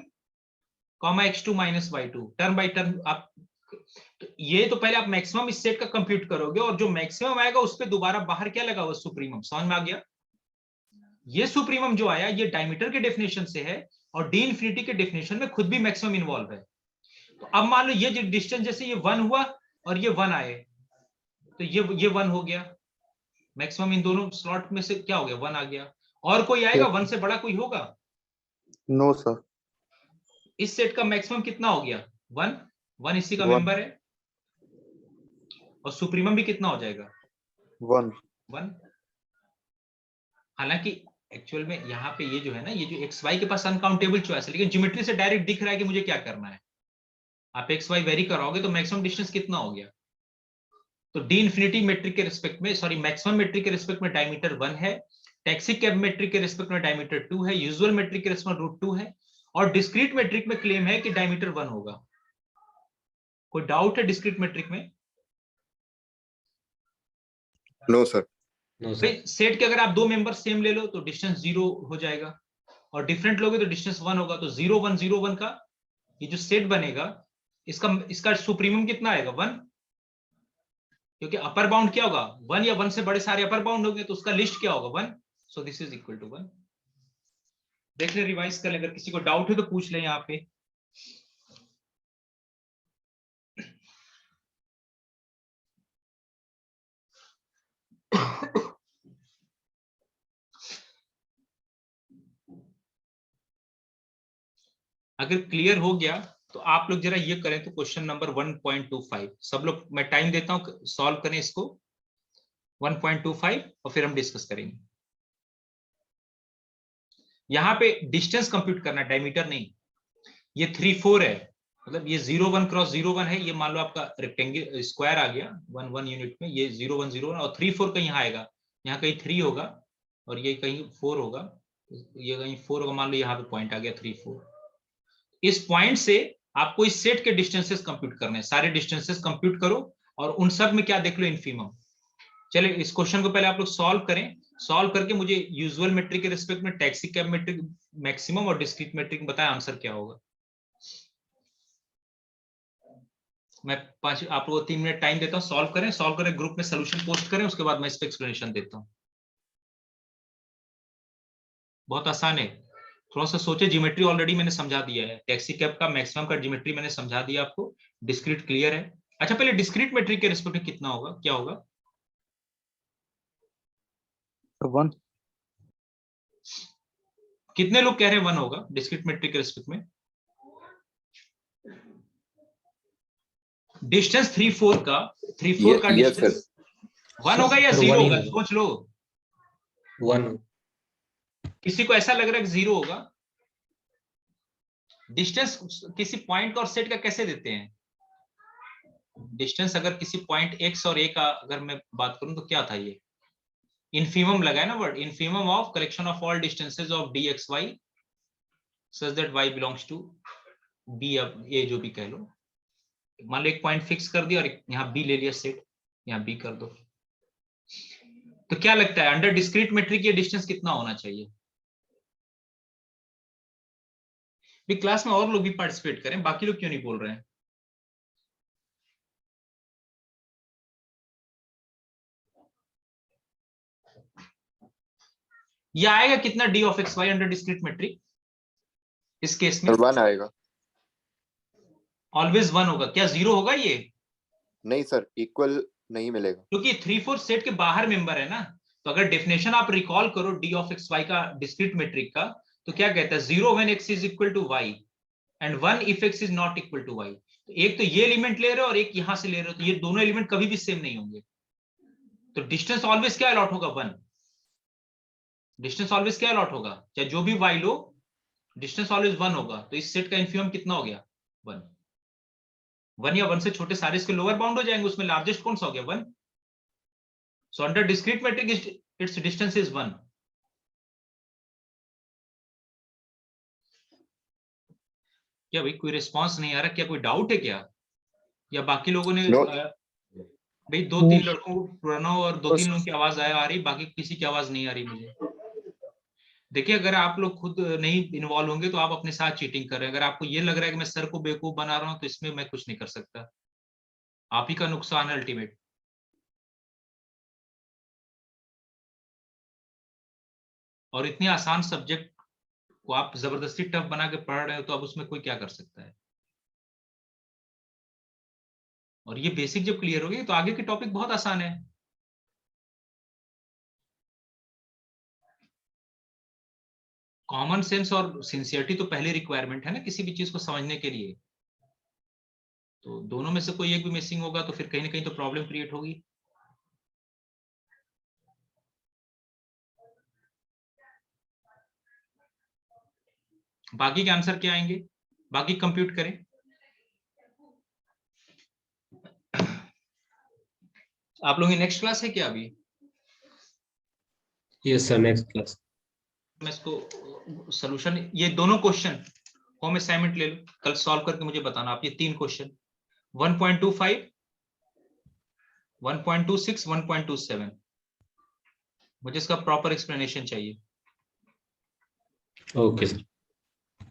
comma x2 minus y2 term by term आप, तो ये तो पहले आप मैक्सिमम इस सेट का कंप्यूट करोगे और जो मैक्सिमम आएगा उस पे दोबारा बाहर क्या लगा हुआ, सुप्रीमम। समझ में आ गया, ये सुप्रीमम जो आया ये डायमीटर के डेफिनेशन से है और डी इंफिनिटी के डेफिनेशन में खुद भी मैक्सिमम इन्वॉल्व है। तो अब मान लो ये डिस्टेंस जैसे ये 1 हुआ और ये 1 आए, तो ये 1 हो गया मैक्सिमम, इन दोनों स्लॉट में से क्या हो गया, 1 आ गया। और कोई आएगा 1 से बड़ा कोई होगा, नो सर। इस सेट का मैक्सिमम कितना हो गया, 1 इसी का मेंबर है और सुप्रीमम भी कितना हो जाएगा, 1। हालांकि एक्चुअल में यहाँ पे ये जो है ना, ये जो एक्स वाई के पास अनकाउंटेबल चॉइस है, लेकिन ज्योमेट्री से डायरेक्ट दिख रहा है कि मुझे क्या करना है। आप एक्स वाई वेरी कराओगे तो मैक्सिमम डिस्टेंस कितना हो गया, तो डी इंफिनिटी मैट्रिक के रिस्पेक्ट में, सॉरी मैक्सिमम मैट्रिक के रिस्पेक्ट में डायमीटर 1 है, टैक्सी-कैब मैट्रिक के रिस्पेक्ट में डायमीटर 2 है, यूजुअल मैट्रिक के रिस्पेक्ट में √2 है, और डिस्क्रीट मैट्रिक में क्लेम है कि डायमीटर 1 होगा। कोई डाउट है डिस्क्रीट मैट्रिक में? No sir. सेट के अगर आप दो मेंबर सेम ले लो तो डिस्टेंस 0 हो जाएगा, और डिफरेंट लोगे तो डिस्टेंस 1 होगा। तो 0 1 0 1 का ये जो सेट बनेगा, इसका सुप्रीमम कितना आएगा, 1, क्योंकि अपर बाउंड क्या होगा, 1 या 1 से बड़े सारे अपर बाउंड होंगे, तो उसका लिस्ट क्या होगा, 1। So this is equal to 1। देख ले, रिवाइज कर ले, अगर किसी को डाउट है तो पूछ ले यहाँ पे। अगर क्लियर हो गया तो आप लोग जरा ये करें तो क्वेश्चन नंबर 1.25 सब लोग, मैं टाइम देता हूं, सॉल्व करें इसको 1.25 और फिर हम डिस्कस करेंगे। यहां पे डिस्टेंस कंप्यूट करना, डायमीटर नहीं। ये 3-4 है, मतलब ये 0-1 क्रॉस 0-1 है, ये मान लो आपका रेक्टेंगल स्क्वायर आ गया 1-1 यूनिट में, ये 0-1 0-1 और 3-4 कहीं यहाँ आएगा, यहाँ कहीं 3 होगा और ये कहीं 4 होगा, ये कहीं 4 होगा, मान लो यहाँ पे पॉइंट आ गया 3-4। इस पॉइंट से आपको इस सेट के डिस्टेंसेस कंप्यूट करने हैं, सारे डिस्टेंसेस कंप्यूट करो और उन सब में क्या देख लो, इनफीमम। चलिए इस क्वेश्चन को पहले आप लोग सॉल्व करें, सॉल्व करके मुझे यूजुअल मेट्रिक के रिस्पेक्ट में टैक्सी कैप मेट्रिक मैक्सिमम और डिस्क्रीट मेट्रिक बताएं आंसर क्या होगा। मैं 5 आप लोगों को 3 मिनट टाइम देता हूं, सॉल्व करें ग्रुप में सोल्यूशन पोस्ट करें, उसके बाद मैं इस पे एक्सप्लेनेशन देता हूं। बहुत आसान है, थोड़ा सा सोचे, ज्योमेट्री ऑलरेडी मैंने समझा दिया है, टैक्सी कैप का मैक्सिमम का ज्योमेट्री मैंने समझा दिया आपको, डिस्क्रीट क्लियर है। अच्छा पहले डिस्क्रीट मेट्रिक के रिस्पेक्ट में कितना होगा, क्या होगा? 1। कितने लोग कह रहे हैं 1 होगा डिस्क्रीट मेट्रिक के रिस्पेक्ट में? डिस्टेंस 3-4 का डिस्टेंस 1 होगा या 0 होगा, सोच लो। 1 किसी को ऐसा लग रहा है कि 0 होगा? डिस्टेंस किसी पॉइंट का और सेट का कैसे देते हैं? डिस्टेंस अगर किसी पॉइंट x और a का अगर मैं बात करूं तो क्या था, ये इनफीमम लगा है ना word, infimum of collection of all distances of dxy such that y belongs to b, अब a जो भी कह लो। मान लो एक पॉइंट फिक्स कर दिया और यहाँ b ले लिया सेट, यहाँ b कर दो, तो क्या लगता है अंडर डिस्क्रीट मेट्रिक ये डिस्टेंस कितना होना चाहिए? भी क्लास में और लोग भी पार्टिसिपेट करें, बाकी लोग क्यों नहीं बोल रहे हैं? ये आएगा कितना d of x y under discrete metric इस केस में? 1 आएगा। ऑलवेज 1 होगा क्या, 0 होगा ये? नहीं सर, इक्वल नहीं मिलेगा क्योंकि 3-4 सेट के बाहर मेंबर है ना, तो अगर डेफिनेशन आप रिकॉल करो d ऑफ x y का डिस्क्रीट मेट्रिक का, तो क्या कहता है, 0 when x is equal to y and 1 if x is not equal to y। तो एक तो ये एलिमेंट ले रहे हो और एक यहां से ले रहे हो, तो ये दोनों एलिमेंट कभी भी सेम नहीं होंगे, तो डिस्टेंस ऑलवेज क्या अलॉट होगा, 1। डिस्टेंस ऑलवेज क्या अलॉट होगा, चाहे जो भी y लो, डिस्टेंस ऑलवेज 1 होगा, तो इस सेट का इनफीमम कितना हो गया, 1। 1 या 1 से छोटे सारे इसके लोअर बाउंड हो जाएंगे, उसमें लार्जेस्ट कौन सा हो गया, 1। So under discrete metric it's distance is 1। क्या भाई कोई रिस्पांस नहीं आ रहा, क्या कोई डाउट है क्या, या बाकी लोगों ने No. भाई 2-3 लड़कों को प्रणव और 2-3 लोगों की आवाज आ रही, बाकी किसी की आवाज नहीं आ रही मुझे। देखिए अगर आप लोग खुद नहीं इन्वॉल्व होंगे तो आप अपने साथ चीटिंग कर रहे हैं, अगर आपको ये लग रहा है कि मैं सर को बेवकूफ बना रहा हूं तो इसमें मैं कुछ नहीं कर सकता, आप ही का नुकसान है अल्टीमेट। और इतनी आसान सब्जेक्ट को आप जबरदस्ती टफ बना के पढ़ रहे हो, तो अब उसमें कोई क्या कर सकता है। और ये बेसिक जब क्लियर हो गई तो आगे के टॉपिक बहुत आसान है। कॉमन सेंस और सिंसियरिटी तो पहले रिक्वायरमेंट है ना किसी भी चीज को समझने के लिए, तो दोनों में से कोई एक भी मिसिंग होगा तो फिर कहीं ना कहीं तो प्रॉब्लम क्रिएट होगी। बाकी के आंसर क्या आएंगे, बाकी कंप्यूट करें। आप लोगों की नेक्स्ट क्लास है क्या अभी? Yes sir, next class. मैं इसको सॉल्यूशन, ये दोनों क्वेश्चन होम असाइनमेंट ले लो, कल सॉल्व करके मुझे बताना आप, ये 3 क्वेश्चन 1.25, 1.26, 1.27, मुझे इसका प्रॉपर एक्सप्लेनेशन चाहिए। Okay sir.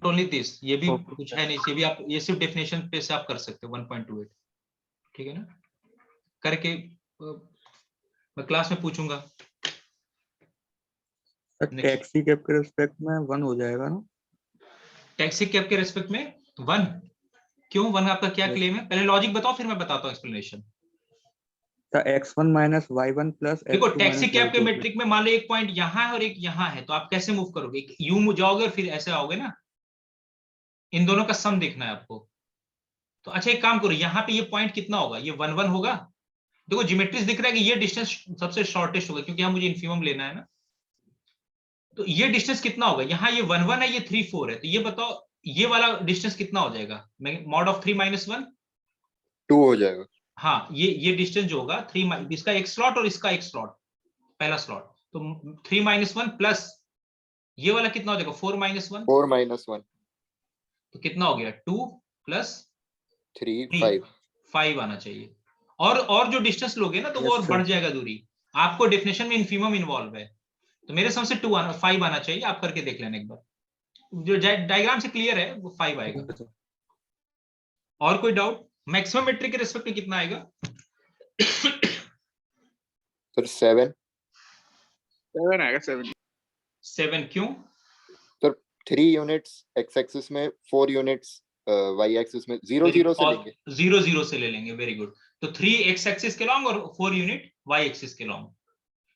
ओनली दिस, ये भी Okay. कुछ है नहीं, ये भी आप, ये सिर्फ डेफिनेशन पे से आप कर सकते हो 1.28, ठीक है ना, करके मैं क्लास में पूछूंगा। टैक्सी कैप के रिस्पेक्ट में 1 हो जाएगा ना? टैक्सी कैप के रेस्पेक्ट में 1 क्यों, 1 आपका क्या Yes. क्लेम है, पहले लॉजिक बताओ फिर मैं बताता हूँ explanation. x1 minus y1 plus देखो टैक्सी कैप के मेट्रिक में मान लो एक पॉइंट यहाँ है और एक यहाँ है, तो आप कैसे मूव करोगे, यू जाओगे और फिर ऐसे आओगे ना, इन दोनों का सम देखना है आपको। तो अच्छा एक काम करो, यहाँ पे ये पॉइंट कितना होगा, ये 1 1 होगा। देखो ज्योमेट्री दिख रहा है कि ये डिस्टेंस सबसे शॉर्टेस्ट होगा, क्योंकि यहाँ मुझे इन्फिमम लेना है ना। तो ये डिस्टेंस कितना होगा, यहाँ ये 1 1 है, ये 3 4 है, तो ये बताओ ये वाला डिस्टेंस कितना हो जाएगा, मॉड ऑफ 3 - 1। 2 हो जाएगा। हाँ, ये डिस्टेंस जो होगा 3, इसका एक स्लॉट और इसका एक स्लॉट, पहला स्लॉट, तो 3 - 1 प्लस ये वाला कितना हो जाएगा 4 - 1, 4 - 1 तो कितना हो गया 2 + 3 3 5। 5 आना चाहिए। और जो डिस्टेंस लोगे ना तो वो Yes, और sir. बढ़ जाएगा दूरी। आपको डेफिनेशन में इन्फिमम इन्वॉल्व है, तो मेरे समझ से 5 आना चाहिए। आप करके देख लेना एक बार, जो डायग्राम से क्लियर है वो 5 आएगा। और कोई डाउट, मैक्सिमम मेट्रिक के रिस्पेक्ट में कितना आएगा? सर 7 7 आएगा 7। 7 क्यों? 3 यूनिट्स एक्स एक्सिस में, 4 यूनिट्स वाई एक्सिस में, 0 0 से लेंगे। 0 0 से ले लेंगे, वेरी गुड। तो 3 एक्स एक्सिस के लॉन्ग और 4 यूनिट वाई एक्सिस के लॉन्ग,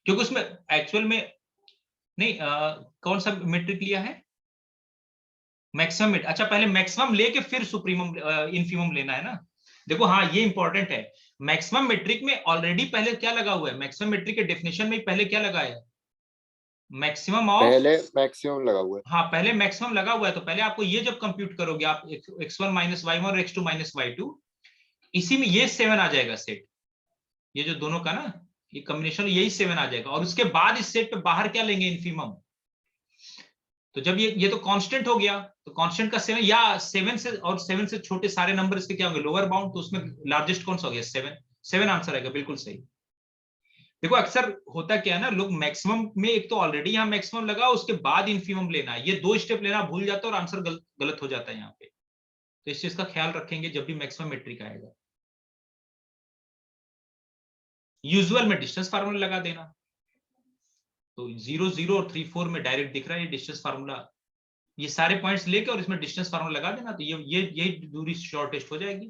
क्योंकि उसमें एक्चुअल में नहीं कौन सा मेट्रिक लिया है, मैक्सिमम। अच्छा पहले मैक्सिमम लेके फिर सुप्रीमम इनफिमम लेना है ना। देखो हाँ ये इंपॉर्टेंट है, मैक्सिमम मेट्रिक में ऑलरेडी पहले क्या लगा हुआ है, मैक्सिमम मेट्रिक के डेफिनेशन में पहले क्या लगा है, मैक्सिमम ऑफ। पहले मैक्सिमम लगा हुआ है। हाँ पहले मैक्सिमम लगा हुआ है, तो पहले आपको ये जब कंप्यूट करोगे आप x1 - y1 और x2 - y2, इसी में ये 7 आ जाएगा सेट, ये जो दोनों का ना ये कॉम्बिनेशन यही 7 आ जाएगा। और उसके बाद इस सेट पे बाहर क्या लेंगे, इनफिमम। तो जब ये तो कांस्टेंट हो गया, तो कांस्टेंट का 7 या 7 से और 7 से छोटे सारे नंबर इसके क्या होंगे, लोअर बाउंड, तो उसमें लार्जेस्ट कौन सा हो गया 7। 7 आंसर आएगा, बिल्कुल सही। देखो अक्सर होता क्या है ना, लोग मैक्सिमम में एक तो ऑलरेडी यहाँ मैक्सिमम लगा, उसके बाद इनफिमम लेना है, ये 2 स्टेप लेना भूल जाता है और आंसर गलत हो जाता है यहाँ पे। तो इस चीज का ख्याल रखेंगे जब भी मैक्सिमम मेट्रिक आएगा। यूजुअल में डिस्टेंस फार्मूला लगा देना, तो 0 0 और 3 4 में डायरेक्ट दिख रहा है ये डिस्टेंस फार्मूला, ये सारे पॉइंट्स लेके और इसमें डिस्टेंस फार्मूला लगा देना, तो ये दूरी शॉर्टेस्ट हो जाएगी।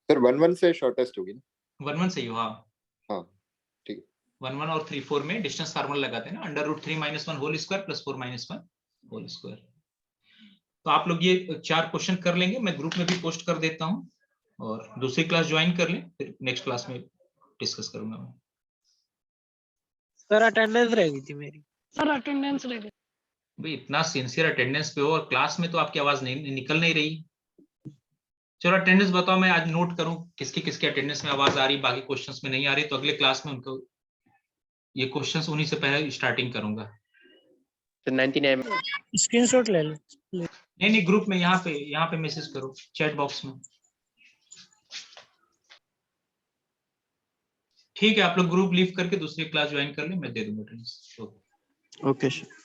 सर 1 1 से शॉर्टेस्ट होगी ना। 1 1 सही हो, हाँ हाँ ठीक है। 1 1 और 3 4 में डिस्टेंस फार्मूला लगाते हैं ना, √3 - 1 whole square plus 4 - 1 whole square. तो आप लोग ये 4 क्वेश्चन कर लेंगे, मैं ग्रुप में भी पोस्ट कर देता हूं, और दूसरी क्लास ज्वाइन कर लें, फिर नेक्स्ट क्लास में डिस्कस करूंगा मैं। सर अटेंडेंस रह गई थी मेरी। सर अटेंडेंस रह गई। भाई इतना सिंसियर अटेंडेंस पे हो और क्लास में तो आपकी आवाज नहीं निकल नहीं रही। चलो अटेंडेंस बताओ, मैं आज नोट करूं किसकी किसकी अटेंडेंस में आवाज आ रही, बाकी क्वेश्चंस में नहीं आ रही, तो अगले क्लास में उनको ये क्वेश्चंस उन्हीं से पहले स्टार्टिंग करूंगा। 99 स्क्रीनशॉट ले लो। नहीं ग्रुप में यहाँ पे मैसेज करो चैट बॉक्स में। ठीक है, आप लोग ग्रुप लीव करके दूसरी क्लास ज्वाइन कर लें, मैं दे दूंगा अटेंडेंस। Okay sir.